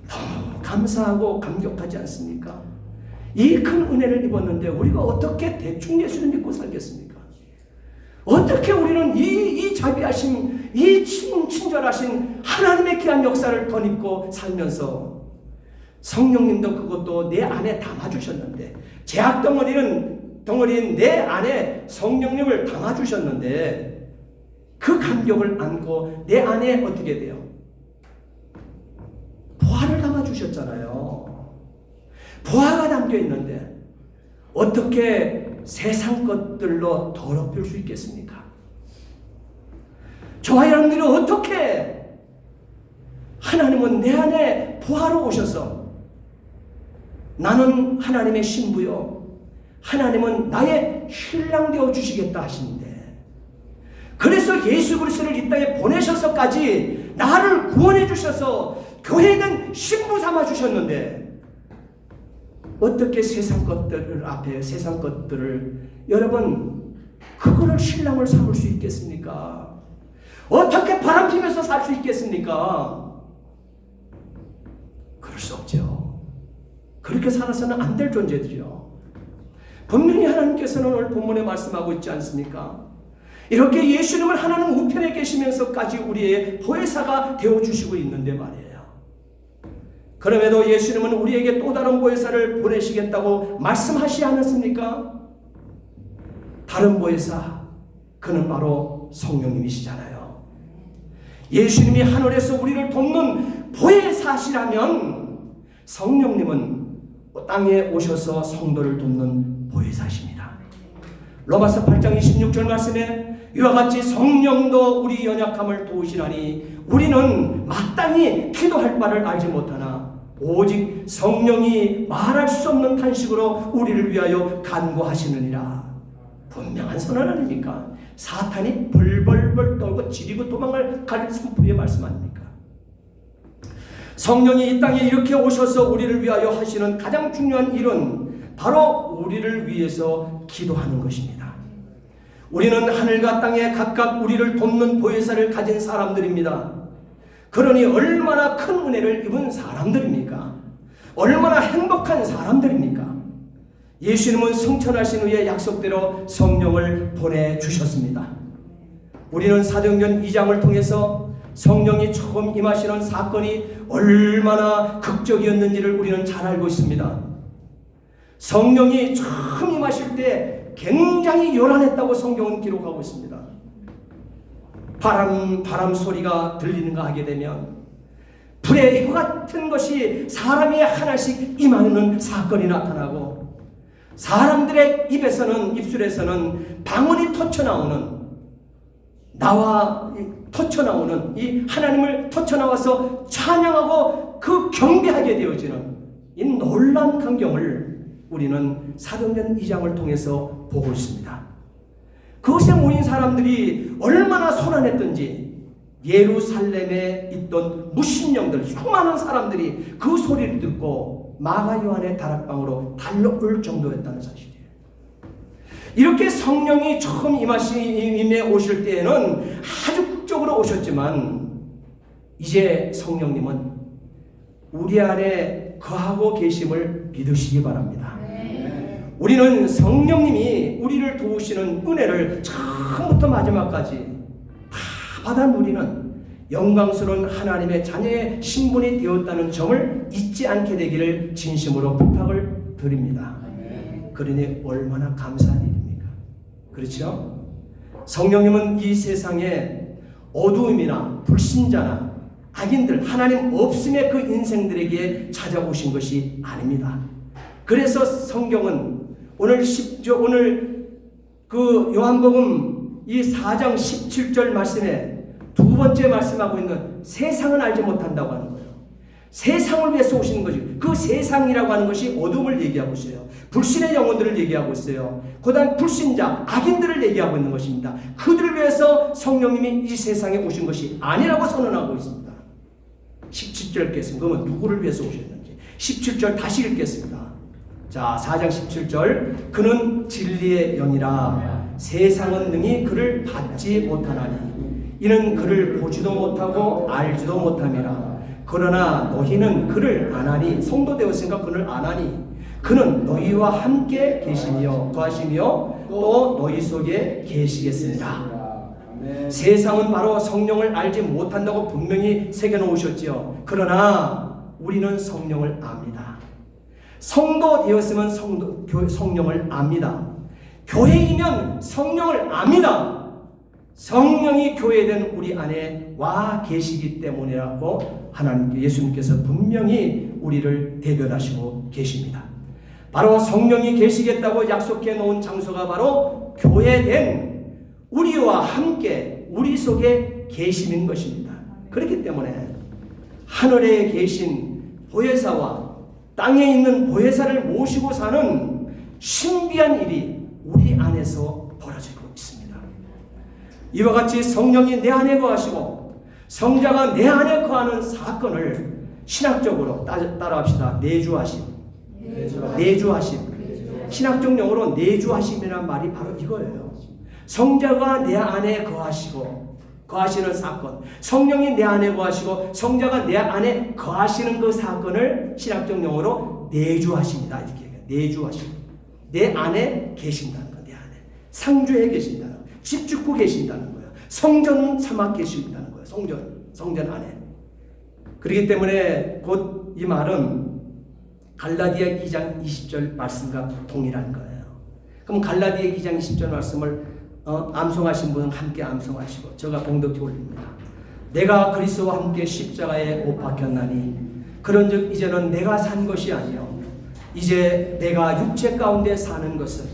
너무 감사하고 감격하지 않습니까? 이 큰 은혜를 입었는데 우리가 어떻게 대충 예수를 믿고 살겠습니까? 어떻게 우리는 이 자비하신, 이 친절하신 하나님의 귀한 역사를 덧입고 살면서 성령님도 그것도 내 안에 담아주셨는데, 죄악 덩어리인 내 안에 성령님을 담아주셨는데 그 감격을 안고 내 안에 어떻게 돼요? 보화를 담아주셨잖아요. 보화가 담겨 있는데 어떻게 세상 것들로 더럽힐 수 있겠습니까? 저와 여러분들이 어떻게, 하나님은 내 안에 보화로 오셔서 나는 하나님의 신부요, 하나님은 나의 신랑 되어 주시겠다 하시는데, 그래서 예수 그리스도를 이 땅에 보내셔서까지 나를 구원해 주셔서 교회는 신부 삼아 주셨는데, 어떻게 세상 것들 앞에 세상 것들을 여러분 그거를 신랑을 삼을 수 있겠습니까? 어떻게 바람피면서 살 수 있겠습니까? 그럴 수 없죠. 그렇게 살아서는 안 될 존재들이요. 분명히 하나님께서는 오늘 본문에 말씀하고 있지 않습니까? 이렇게 예수님을 하나님 우편에 계시면서까지 우리의 보혜사가 되어주시고 있는데 말이에요. 그럼에도 예수님은 우리에게 또 다른 보혜사를 보내시겠다고 말씀하시지 않았습니까? 다른 보혜사, 그는 바로 성령님이시잖아요. 예수님이 하늘에서 우리를 돕는 보혜사시라면 성령님은 땅에 오셔서 성도를 돕는 보혜사십니다. 로마서 8장 26절 말씀에 이와 같이 성령도 우리 연약함을 도우시나니 우리는 마땅히 기도할 바를 알지 못하나 오직 성령이 말할 수 없는 탄식으로 우리를 위하여 간구하시느니라. 분명한 선언 아닙니까? 사탄이 벌벌벌 떨고 지리고 도망을 갈 선포의 말씀 아닙니까? 성령이 이 땅에 이렇게 오셔서 우리를 위하여 하시는 가장 중요한 일은 바로 우리를 위해서 기도하는 것입니다. 우리는 하늘과 땅에 각각 우리를 돕는 보혜사를 가진 사람들입니다. 그러니 얼마나 큰 은혜를 입은 사람들입니까? 얼마나 행복한 사람들입니까? 예수님은 승천하신 후에 약속대로 성령을 보내주셨습니다. 우리는 사도행전 2장을 통해서 성령이 처음 임하시는 사건이 얼마나 극적이었는지를 우리는 잘 알고 있습니다. 성령이 처음 임하실 때 굉장히 요란했다고 성경은 기록하고 있습니다. 바람 소리가 들리는가 하게 되면 불의 혀 같은 것이 사람이 하나씩 임하는 사건이 나타나고, 사람들의 입술에서는 방언이 터쳐나오는, 이 하나님을 터쳐나와서 찬양하고 그 경배하게 되어지는 이 놀라운 광경을 우리는 사도행전 2장을 통해서 보고 있습니다. 그것에 모인 사람들이 얼마나 소란했던지, 예루살렘에 있던 무신령들 수많은 사람들이 그 소리를 듣고 마가 요한의 다락방으로 달려올 정도였다는 사실이에요. 이렇게 성령이 처음 임해 오실 때에는 아주 극적으로 오셨지만, 이제 성령님은 우리 안에 거하고 계심을 믿으시기 바랍니다. 우리는 성령님이 우리를 도우시는 은혜를 처음부터 마지막까지 다 받아 누리는 영광스러운 하나님의 자녀의 신분이 되었다는 점을 잊지 않게 되기를 진심으로 부탁을 드립니다. 그러니 얼마나 감사한 일입니까? 그렇죠? 성령님은 이 세상에 어두움이나 불신자나 악인들, 하나님 없음의 그 인생들에게 찾아오신 것이 아닙니다. 그래서 성경은 오늘 그 요한복음 이 4장 17절 말씀에 두 번째 말씀하고 있는 세상은 알지 못한다고 하는 거예요. 세상을 위해서 오시는 거지. 그 세상이라고 하는 것이 어둠을 얘기하고 있어요. 불신의 영혼들을 얘기하고 있어요. 그 다음 불신자, 악인들을 얘기하고 있는 것입니다. 그들을 위해서 성령님이 이 세상에 오신 것이 아니라고 선언하고 있습니다. 17절 읽겠습니다. 그러면 누구를 위해서 오셨는지 17절 다시 읽겠습니다. 자, 4장 17절. 그는 진리의 영이라 세상은 능히 그를 받지 못하나니 이는 그를 보지도 못하고 알지도 못함이라. 그러나 너희는 그를 아나니, 성도 되었으니까 그를 아나니 그는 너희와 함께 계시며 거하시며 또 너희 속에 계시겠습니다. 세상은 바로 성령을 알지 못한다고 분명히 새겨놓으셨지요. 그러나 우리는 성령을 압니다. 성도 되었으면 성령을 압니다. 교회이면 성령을 압니다. 성령이 교회된 우리 안에 와 계시기 때문이라고 하나님 예수님께서 분명히 우리를 대변하시고 계십니다. 바로 성령이 계시겠다고 약속해 놓은 장소가 바로 교회된 우리와 함께 우리 속에 계시는 것입니다. 그렇기 때문에 하늘에 계신 보혜사와 땅에 있는 보혜사를 모시고 사는 신비한 일이 우리 안에서 벌어지고 있습니다. 이와 같이 성령이 내 안에 거하시고 성자가 내 안에 거하는 사건을 신학적으로 따라합시다. 내주하심. 신학적 용어로 내주하심이라는 말이 바로 이거예요. 성자가 내 안에 거하시는 사건, 성령이 내 안에 거하시고 성자가 내 안에 거하시는 그 사건을 신학적 용어로 내주하십니다. 이렇게 얘기해요. 내주하심. 내 안에 계신다는 거, 내 안에 상주해 계신다는 거, 집 짓고 계신다는 거예요. 성전 삼아 계신다는 거예요. 성전 안에. 그렇기 때문에 곧 이 말은 갈라디아 2장 20절 말씀과 동일한 거예요. 그럼 갈라디아 2장 20절 말씀을 암송하신 분은 함께 암송하시고 제가 봉독해 올립니다. 내가 그리스도와 함께 십자가에 못 박혔나니 그런즉 이제는 내가 산 것이 아니요 이제 내가 육체 가운데 사는 것은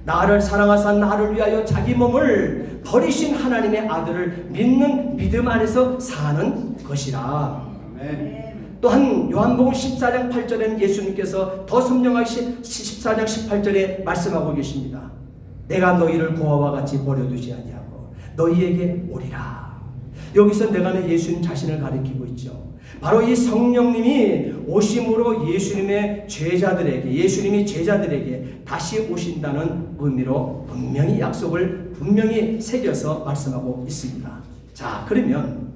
나를 사랑하사 나를 위하여 자기 몸을 버리신 하나님의 아들을 믿는 믿음 안에서 사는 것이라. 아멘. 또한 요한복음 14장 8절에는 예수님께서 더 선명하게 14장 18절에 말씀하고 계십니다. 내가 너희를 고아와 같이 버려두지 아니하고 너희에게 오리라. 여기서 내가는 예수님 자신을 가리키고 있죠. 바로 이 성령님이 오심으로 예수님이 제자들에게 다시 오신다는 의미로 분명히 약속을 분명히 새겨서 말씀하고 있습니다. 자, 그러면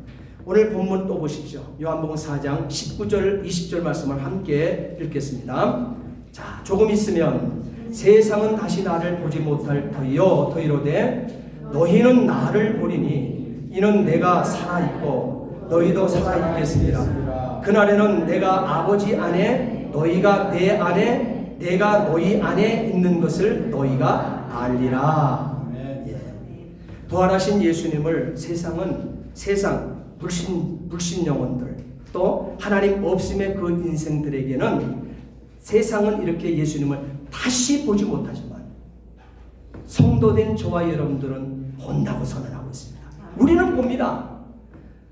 오늘 본문 또 보십시오. 요한복음 4장 19절 20절 말씀을 함께 읽겠습니다. 자, 조금 있으면 세상은 다시 나를 보지 못할 터이로되 너희는 나를 보리니 이는 내가 살아있고 너희도 살아있겠으리라. 그날에는 내가 아버지 안에 너희가 내 안에 내가 너희 안에 있는 것을 너희가 알리라. 예. 부활하신 예수님을 세상 불신 영혼들 또 하나님 없음의 그 인생들에게는 세상은 이렇게 예수님을 다시 보지 못하지만 성도된 저와 여러분들은 본다고 선언하고 있습니다. 우리는 봅니다.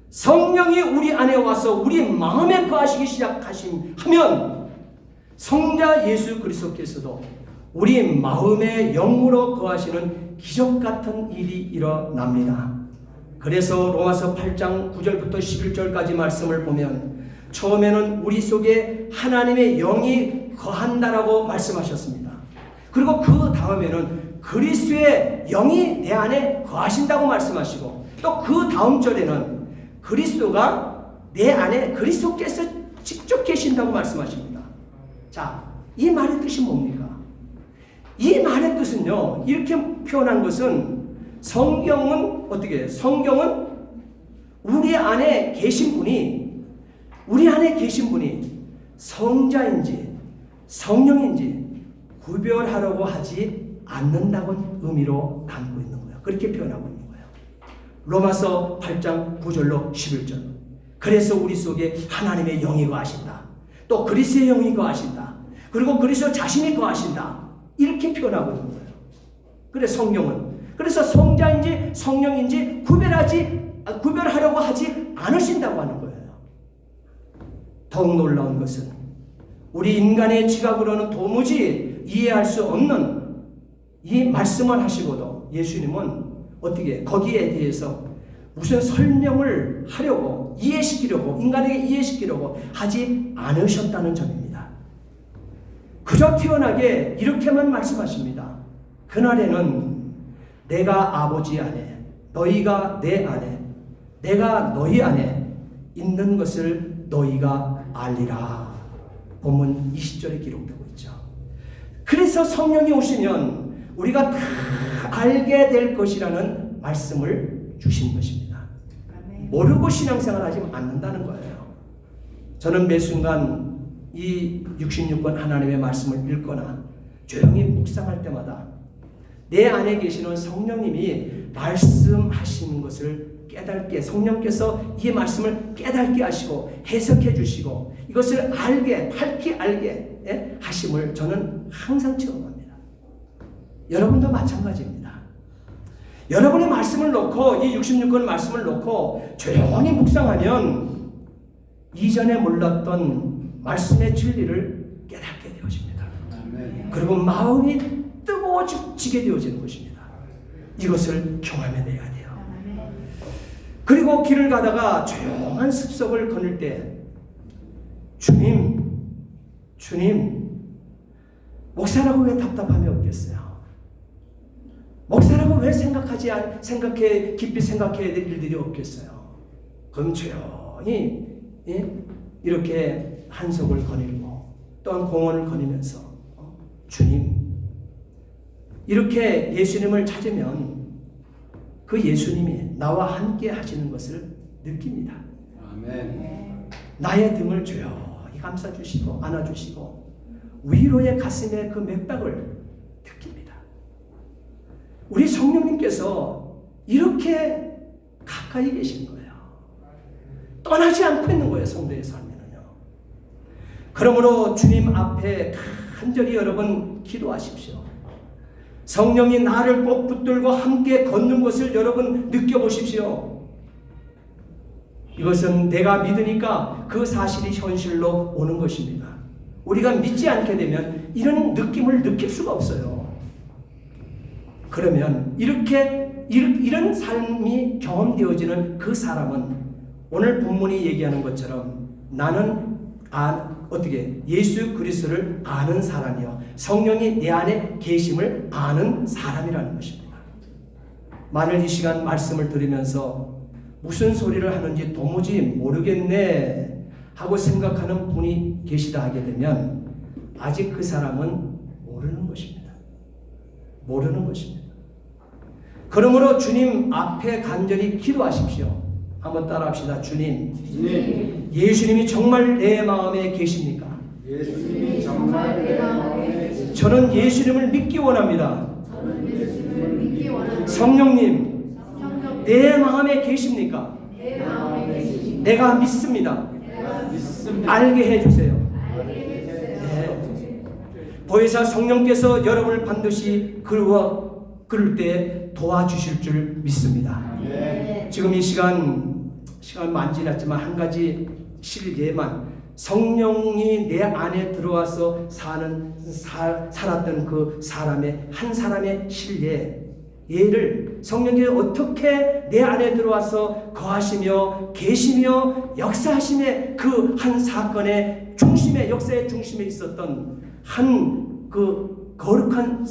성령이 우리 안에 와서 우리 마음에 거하시기 시작하시면 성자 예수 그리스도께서도 우리 마음의 영으로 거하시는 기적 같은 일이 일어납니다. 그래서 로마서 8장 9절부터 11절까지 말씀을 보면 처음에는 우리 속에 하나님의 영이 거한다라고 말씀하셨습니다. 그리고 그 다음에는 그리스도의 영이 내 안에 거하신다고 말씀하시고 또 그 다음 절에는 그리스도가 내 안에 그리스도께서 직접 계신다고 말씀하십니다. 자, 이 말의 뜻이 뭡니까? 이 말의 뜻은요, 이렇게 표현한 것은 성경은 어떻게 해요? 성경은 우리 안에 계신 분이 성자인지 성령인지 구별하려고 하지 않는다는 의미로 담고 있는 거예요. 그렇게 표현하고 있는 거예요. 로마서 8장 9절로 11절. 그래서 우리 속에 하나님의 영이 거하신다. 또 그리스도의 영이 거하신다. 그리고 그리스도 자신이 거하신다. 이렇게 표현하고 있는 거예요. 그래서 성자인지 성령인지 구별하려고 하지 않으신다고 하는 거예요. 더욱 놀라운 것은 우리 인간의 지각으로는 도무지 이해할 수 없는 이 말씀을 하시고도 예수님은 어떻게 거기에 대해서 무슨 설명을 하려고 인간에게 이해시키려고 하지 않으셨다는 점입니다. 그저 태연하게 이렇게만 말씀하십니다. 그날에는 내가 아버지 안에 너희가 내 안에 내가 너희 안에 있는 것을 너희가 알리라. 본문 20절에 기록되고 있죠. 그래서 성령이 오시면 우리가 다 알게 될 것이라는 말씀을 주신 것입니다. 모르고 신앙생활 하지 않는다는 거예요. 저는 매 순간 이 66권 하나님의 말씀을 읽거나 조용히 묵상할 때마다 내 안에 계시는 성령님이 말씀하시는 것을 깨닫게, 성령께서 이 말씀을 깨닫게 하시고 해석해 주시고 이것을 밝히 알게 하심을 저는 항상 체험합니다. 여러분도 마찬가지입니다. 여러분의 말씀을 놓고 이 66권 말씀을 놓고 조용히 묵상하면 이전에 몰랐던 말씀의 진리를 깨닫게 되어집니다. 그리고 마음이 뜨거워지게 되어지는 것입니다. 이것을 경험해내야 돼요. 그리고 길을 가다가 조용한 습석을 거닐 때 주님 목사라고 왜 답답함이 없겠어요? 목사라고 왜 깊이 생각해야 될 일들이 없겠어요? 그럼 조용히 이렇게 한석을 거닐고 또한 공원을 거니면서 주님 이렇게 예수님을 찾으면 그 예수님이 나와 함께 하시는 것을 느낍니다. 아멘. 나의 등을 조용히 감싸주시고 안아주시고 위로의 가슴에 그 맥박을 느낍니다. 우리 성령님께서 이렇게 가까이 계신 거예요. 떠나지 않고 있는 거예요. 성도의 삶에는요. 그러므로 주님 앞에 간절히 여러분 기도하십시오. 성령이 나를 꼭 붙들고 함께 걷는 것을 여러분 느껴보십시오. 이것은 내가 믿으니까 그 사실이 현실로 오는 것입니다. 우리가 믿지 않게 되면 이런 느낌을 느낄 수가 없어요. 그러면 이런 삶이 경험되어지는 그 사람은 오늘 본문이 얘기하는 것처럼 나는 어떻게 예수 그리스도를 아는 사람이요 성령이 내 안에 계심을 아는 사람이라는 것입니다. 만일 이 시간 말씀을 들으면서 무슨 소리를 하는지 도무지 모르겠네 하고 생각하는 분이 계시다 하게 되면 아직 그 사람은 모르는 것입니다. 모르는 것입니다. 그러므로 주님 앞에 간절히 기도하십시오. 한번 따라합시다. 주님, 예수님이 정말 내 마음에 계십니까? 예수님이 정말 내 마음에 계십니까? 저는 예수님을 믿기 원합니다. 성령님, 내 마음에 계십니까? 내가 믿습니다. 알게 해주세요. 네. 보혜사 성령께서 여러분을 반드시 그럴 때 도와주실 줄 믿습니다. 네. 지금 이 시간 많이 지났지만 한 가지 실예만 성령이 내 안에 들어와서 살았던 그 한 사람의 예를 성령께서 어떻게 내 안에 들어와서 거하시며 계시며 역사하심의 그 한 사건의 중심에 역사의 중심에 있었던 한 그 거룩한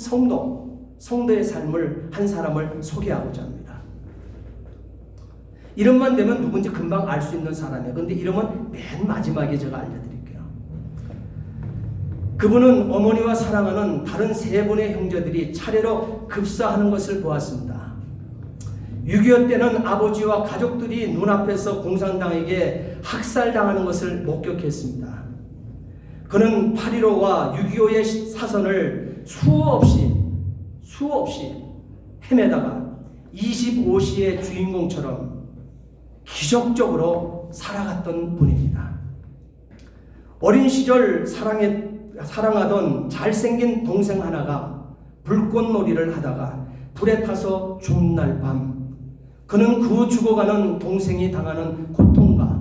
성도의 삶을 한 사람을 소개하고자 합니다. 이름만 되면 누군지 금방 알 수 있는 사람이에요. 그런데 이름은 맨 마지막에 제가 알려드릴게요. 그분은 어머니와 사랑하는 다른 세 분의 형제들이 차례로 급사하는 것을 보았습니다. 6.25 때는 아버지와 가족들이 눈앞에서 공산당에게 학살당하는 것을 목격했습니다. 그는 8.15와 6.25의 사선을 수없이 헤매다가 25시의 주인공처럼 기적적으로 살아갔던 분입니다. 어린 시절 사랑하던 잘생긴 동생 하나가 불꽃놀이를 하다가 불에 타서 죽는 날 밤 그는 그 죽어가는 동생이 당하는 고통과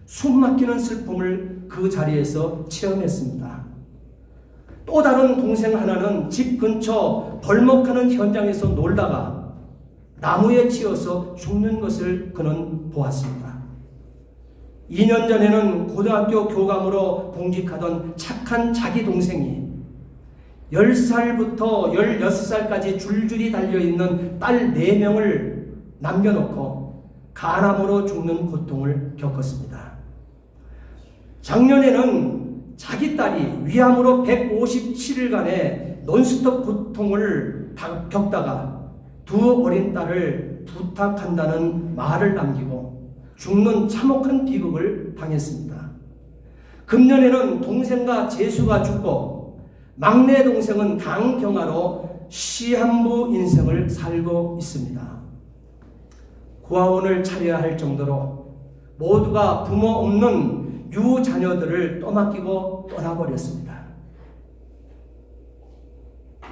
숨막히는 슬픔을 그 자리에서 체험했습니다. 또 다른 동생 하나는 집 근처 벌목하는 현장에서 놀다가 나무에 치여서 죽는 것을 그는 보았습니다. 2년 전에는 고등학교 교감으로 봉직하던 착한 자기 동생이 10살부터 16살까지 줄줄이 달려있는 딸 4명을 남겨놓고 간암으로 죽는 고통을 겪었습니다. 작년에는 자기 딸이 위암으로 157일간의 논스톱 고통을 겪다가 두 어린 딸을 부탁한다는 말을 남기고 죽는 참혹한 비극을 당했습니다. 금년에는 동생과 재수가 죽고 막내 동생은 당경화로 시한부 인생을 살고 있습니다. 고아원을 차려야 할 정도로 모두가 부모 없는 유자녀들을 떠맡기고 떠나버렸습니다.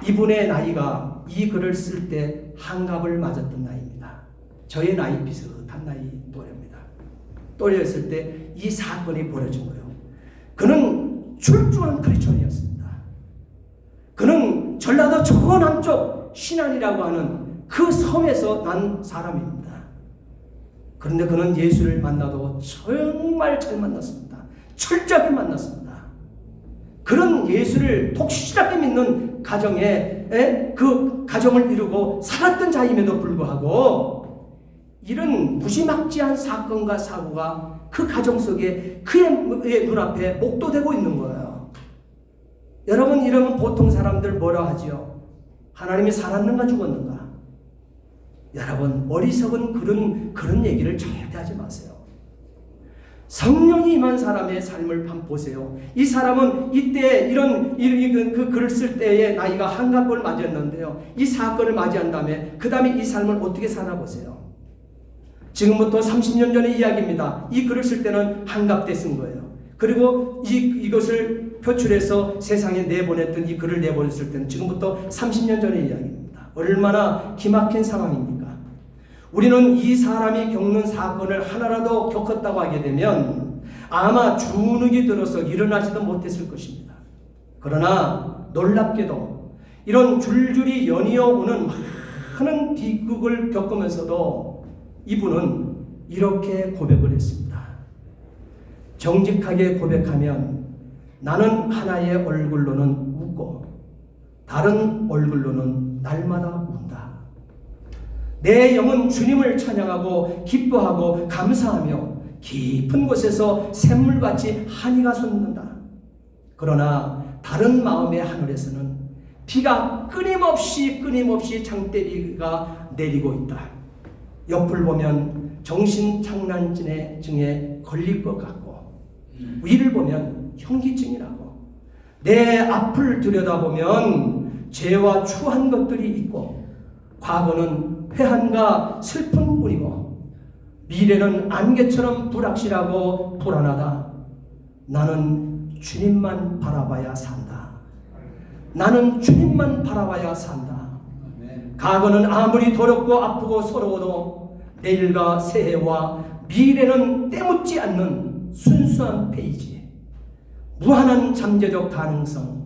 이분의 나이가 이 글을 쓸 때 한갑을 맞았던 나이입니다. 저의 나이 비슷한 나이 또래입니다. 또래였을 때 이 사건이 벌어진 거예요. 그는 출중한 크리스천이었습니다. 전라도 저 남쪽 신안이라고 하는 그 섬에서 난 사람입니다. 그런데 그는 예수를 만나도 정말 잘 만났습니다. 철저하게 만났습니다. 그런 예수를 독실하게 믿는 가정에 그 가정을 이루고 살았던 자임에도 불구하고 이런 무지막지한 사건과 사고가 그 가정 속에 그의 눈앞에 목도되고 있는 거예요. 여러분, 이러면 보통 사람들 뭐라 하지요? 하나님이 살았는가 죽었는가? 여러분, 어리석은 그런 얘기를 절대 하지 마세요. 성령이 임한 사람의 삶을 한번 보세요. 이 사람은 이때 그 글을 쓸 때에 나이가 한갑을 맞이했는데요. 이 사건을 맞이한 다음에 그 다음에 이 삶을 어떻게 사나 보세요. 지금부터 30년 전의 이야기입니다. 이 글을 쓸 때는 한갑 때 쓴 거예요. 그리고 이것을 표출해서 세상에 내보냈던 이 글을 내보냈을 때는 지금부터 30년 전의 이야기입니다. 얼마나 기막힌 상황입니까? 우리는 이 사람이 겪는 사건을 하나라도 겪었다고 하게 되면 아마 주눅이 들어서 일어나지도 못했을 것입니다. 그러나 놀랍게도 이런 줄줄이 연이어 오는 많은 비극을 겪으면서도 이분은 이렇게 고백을 했습니다. 정직하게 고백하면 나는 하나의 얼굴로는 웃고 다른 얼굴로는 날마다 운다. 내 영은 주님을 찬양하고 기뻐하고 감사하며 깊은 곳에서 샘물같이 한이가 솟는다. 그러나 다른 마음의 하늘에서는 비가 끊임없이 장대비가 내리고 있다. 옆을 보면 정신착란증에 걸릴 것 같고 위를 보면 현기증이라고 내 앞을 들여다보면 죄와 추한 것들이 있고 과거는 회한과 슬픔뿐이고 미래는 안개처럼 불확실하고 불안하다. 나는 주님만 바라봐야 산다. 나는 주님만 바라봐야 산다. 과거는 아무리 더럽고 아프고 서러워도 내일과 새해와 미래는 때묻지 않는 순수한 페이지, 무한한 잠재적 가능성,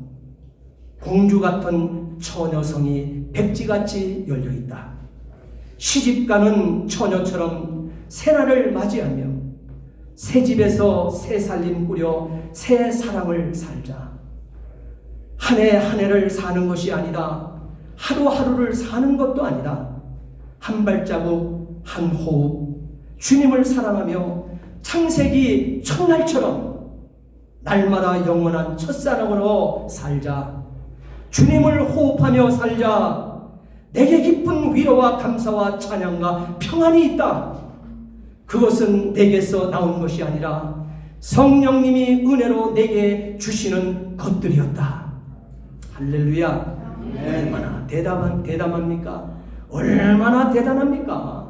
공주 같은 처녀성이 백지같이 열려있다. 시집가는 처녀처럼 새날을 맞이하며 새 집에서 새 살림 꾸려 새 사랑을 살자. 한 해 한 해를 사는 것이 아니다. 하루하루를 사는 것도 아니다. 한 발자국 한 호흡 주님을 사랑하며 창세기 첫날처럼 날마다 영원한 첫사랑으로 살자. 주님을 호흡하며 살자. 내게 기쁜 위로와 감사와 찬양과 평안이 있다. 그것은 내게서 나온 것이 아니라 성령님이 은혜로 내게 주시는 것들이었다. 할렐루야. 얼마나 대담합니까? 얼마나 대단합니까?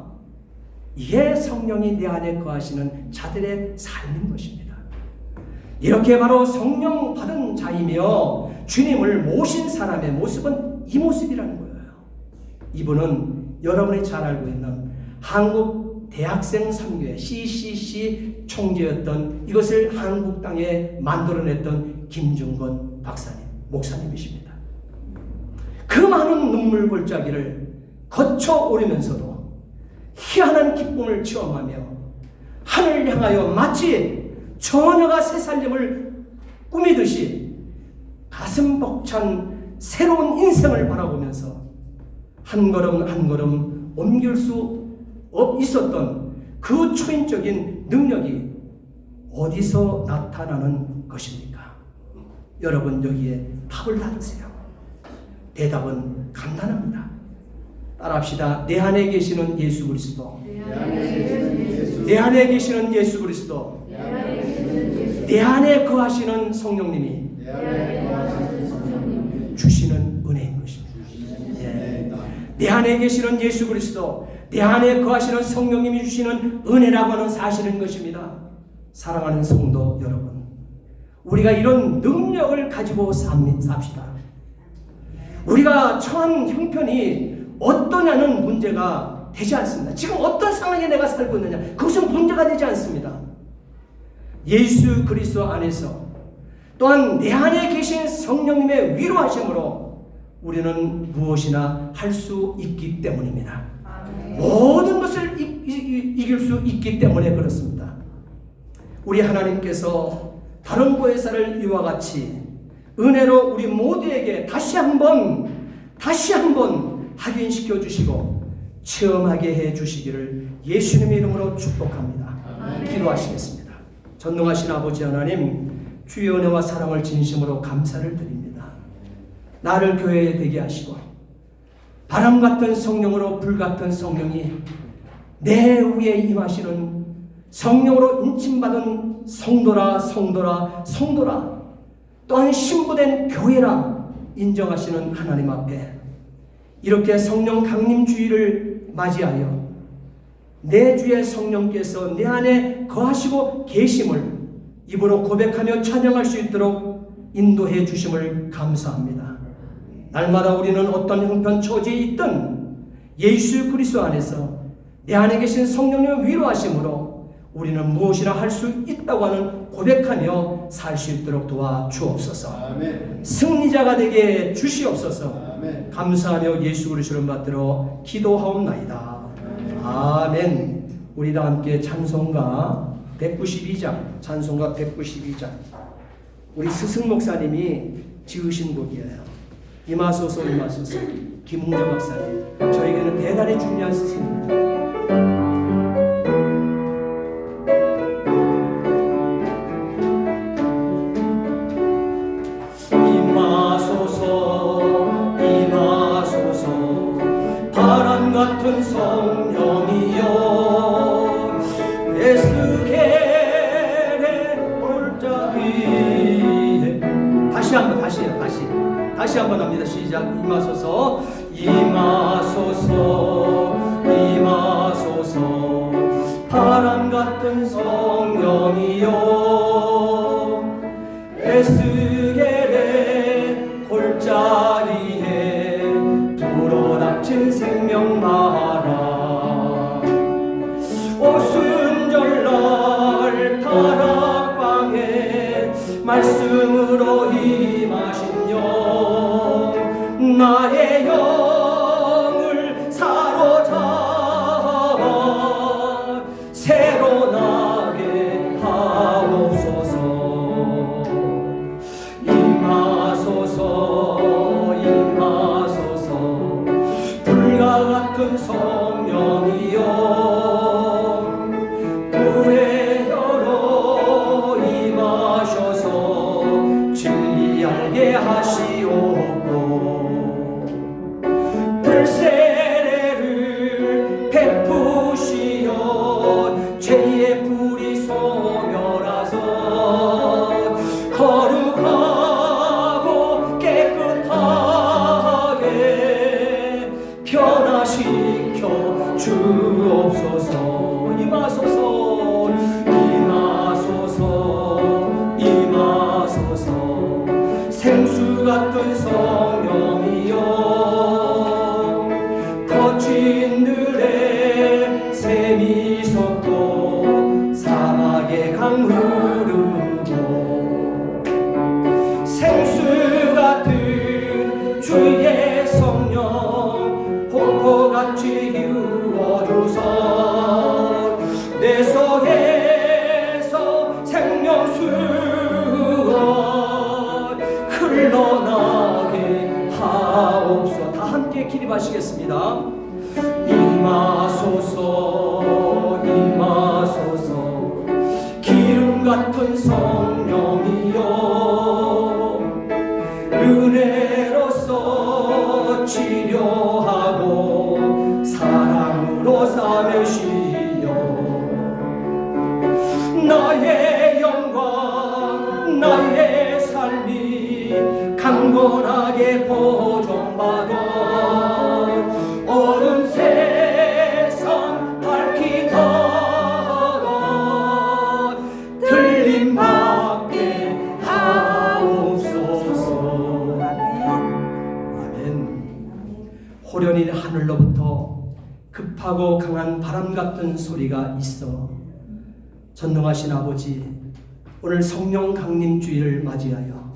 이게 성령이 내 안에 거하시는 자들의 삶인 것입니다. 이렇게 바로 성령 받은 자이며 주님을 모신 사람의 모습은 이 모습이라는 거예요. 이분은 여러분이 잘 알고 있는 한국 대학생 선교회 CCC 총재였던, 이것을 한국 땅에 만들어냈던 김중건 박사님, 목사님이십니다. 그 많은 눈물 골짜기를 거쳐 오르면서도 희한한 기쁨을 체험하며 하늘을 향하여 마치 처녀가 새 살림을 꾸미듯이 가슴 벅찬 새로운 인생을 바라보면서 한 걸음 한 걸음 옮길 수 있었던 그 초인적인 능력이 어디서 나타나는 것입니까? 여러분, 여기에 답을 다루세요. 대답은 간단합니다. 따라합시다. 내 안에 계시는 예수 그리스도, 내 안에 계시는 예수 그리스도, 내 안에 거하시는 성령님이 주시는 은혜인 것입니다. 예. 내 안에 계시는 예수 그리스도, 내 안에 거하시는 성령님이 주시는 은혜라고 하는 사실인 것입니다. 사랑하는 성도 여러분, 우리가 이런 능력을 가지고 삽시다. 우리가 처한 형편이 어떠냐는 문제가 되지 않습니다. 지금 어떤 상황에 내가 살고 있느냐, 그것은 문제가 되지 않습니다. 예수 그리스도 안에서 또한 내 안에 계신 성령님의 위로하심으로 우리는 무엇이나 할 수 있기 때문입니다. 모든 것을 이길 수 있기 때문에 그렇습니다. 우리 하나님께서 다른 보혜사를 이와 같이 은혜로 우리 모두에게 다시 한번 확인시켜 주시고 체험하게 해 주시기를 예수님의 이름으로 축복합니다. 기도하시겠습니다. 전능하신 아버지 하나님, 주의 은혜와 사랑을 진심으로 감사를 드립니다. 나를 교회에 되게 하시고 바람 같은 성령으로 불 같은 성령이 내 위에 임하시는 성령으로 인침받은 성도라 또한 신부된 교회라 인정하시는 하나님 앞에 이렇게 성령 강림주의를 맞이하여 내 주의 성령께서 내 안에 거하시고 계심을 입으로 고백하며 찬양할 수 있도록 인도해 주심을 감사합니다. 날마다 우리는 어떤 형편 처지에 있든 예수 그리스도 안에서 내 안에 계신 성령님의 위로하심으로 우리는 무엇이나 할 수 있다고 하는 고백하며 살 수 있도록 도와주옵소서. 아멘. 승리자가 되게 주시옵소서. 아멘. 감사하며 예수 그리스도를 받들어 기도하옵나이다. 아멘. 우리 다 함께 찬송가 192장 우리 스승 목사님이 지으신 곡이에요. 임하소서 김웅재 박사님, 저에게는 대단히 중요한 스승입니다. 임하소서 바람 같은 성령이여 에스겔의 골짜기에 다시 한번 합니다. 시작. 임하소서 바람 같은 성령이여 에스겔의 골짜기에 불어닥친 생명나라 오순절날 다락방에 말씀으로 임하신 영 나의 영을 사로잡아 새로 나게 하옵소서. 임하소서 불과 같은 성령이여 불의 혀로 임하셔서 진리 알게 하시옵고 불세례를 베푸시어 죄의 불이 소멸하서 거룩하고 깨끗하게 변화시켜 주옵소서. 임하소서 생수 같은 성령이여 거친 들에 샘이 솟고 사막의 강 흐르고 생수 같은 주의 성령 폭포같이 기울어주서 내 속에서 생명수가 흘러나게 하옵소서. 다 함께 기립하시겠습니다. 임하소서 기름 같은 성령이여 은혜로서 치료하고 사랑으로 싸매시여 나의 영광 나의 삶이 강건하게 보존받아 어두운 세상 밝히 다가 들림받게 하옵소서. 아멘. 호련히 하늘로부터 급하고 강한 바람 같은 소리가 있어 전능하신 아버지, 오늘 성령 강림주의를 맞이하여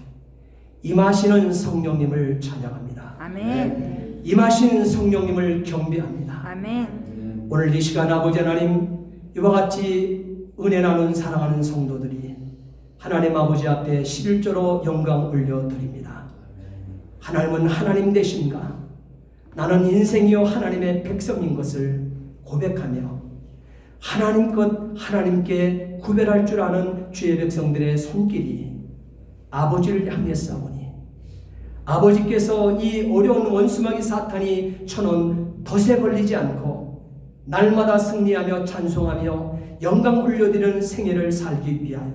임하시는 성령님을 찬양합니다. 아멘. 임하시는 성령님을 경배합니다. 아멘. 오늘 이 시간 아버지 하나님, 이와 같이 은혜 나눈 사랑하는 성도들이 하나님 아버지 앞에 11조로 영광 올려드립니다. 하나님은 하나님 되신가? 나는 인생이요 하나님의 백성인 것을 고백하며 하나님 것 하나님께 구별할 줄 아는 주의 백성들의 손길이 아버지를 향해 싸우니 아버지께서 이 어려운 원수마귀 사탄이 쳐놓은 덫에 걸리지 않고 날마다 승리하며 찬송하며 영광 올려드리는 생애를 살기 위하여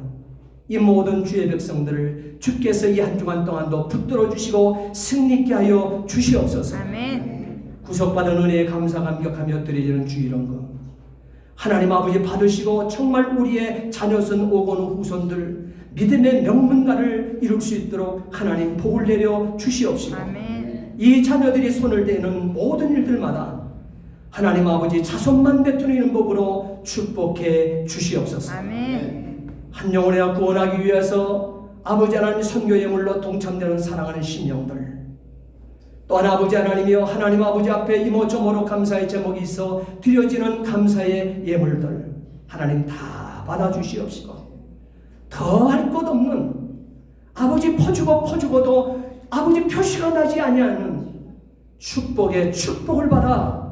이 모든 주의 백성들을 주께서 이 한 주간 동안도 붙들어 주시고 승리케 하여 주시옵소서. 아멘. 구속받은 은혜에 감사 감격하며 드려지는 주일원금 하나님 아버지 받으시고 정말 우리의 자녀선 오고는 후손들 믿음의 명문가를 이룰 수 있도록 하나님 복을 내려 주시옵시고 아멘. 이 자녀들이 손을 대는 모든 일들마다 하나님 아버지 자손만 베푸는 법으로 축복해 주시옵소서. 아멘. 한 영혼을 구원하기 위해서 아버지 하나님 선교 예물로 동참되는 사랑하는 심령들, 또한 아버지 하나님이여 하나님 아버지 앞에 이모저모로 감사의 제목이 있어 드려지는 감사의 예물들 하나님 다 받아주시옵시고 더 할 것 없는 아버지 퍼주고도 아버지 표시가 나지 아니하는 축복의 축복을 받아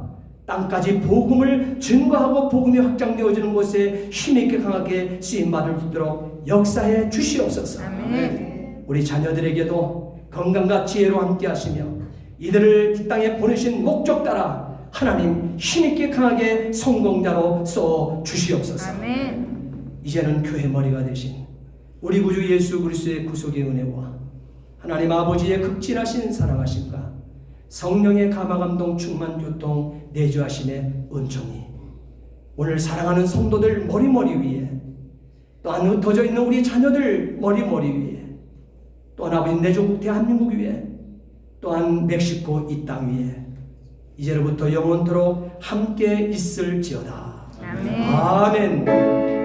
땅까지 복음을 증거하고 복음이 확장되어지는 곳에 힘있게 강하게 쓰임받을 수 있도록 역사해 주시옵소서. 아멘. 우리 자녀들에게도 건강과 지혜로 함께 하시며 이들을 이 땅에 보내신 목적 따라 하나님 힘있게 강하게 성공자로 써 주시옵소서. 아멘. 이제는 교회 머리가 되신 우리 구주 예수 그리스도의 구속의 은혜와 하나님 아버지의 극진하신 사랑하심과 성령의 감화감동 충만 교통 내주하심의 은총이 오늘 사랑하는 성도들 머리 위에 또한 흩어져 있는 우리 자녀들 머리 위에 또한 아버지 내 조국 대한민국 위에 또한 멕시코 이 땅 위에 이제로부터 영원토록 함께 있을지어다. 아멘. 아멘.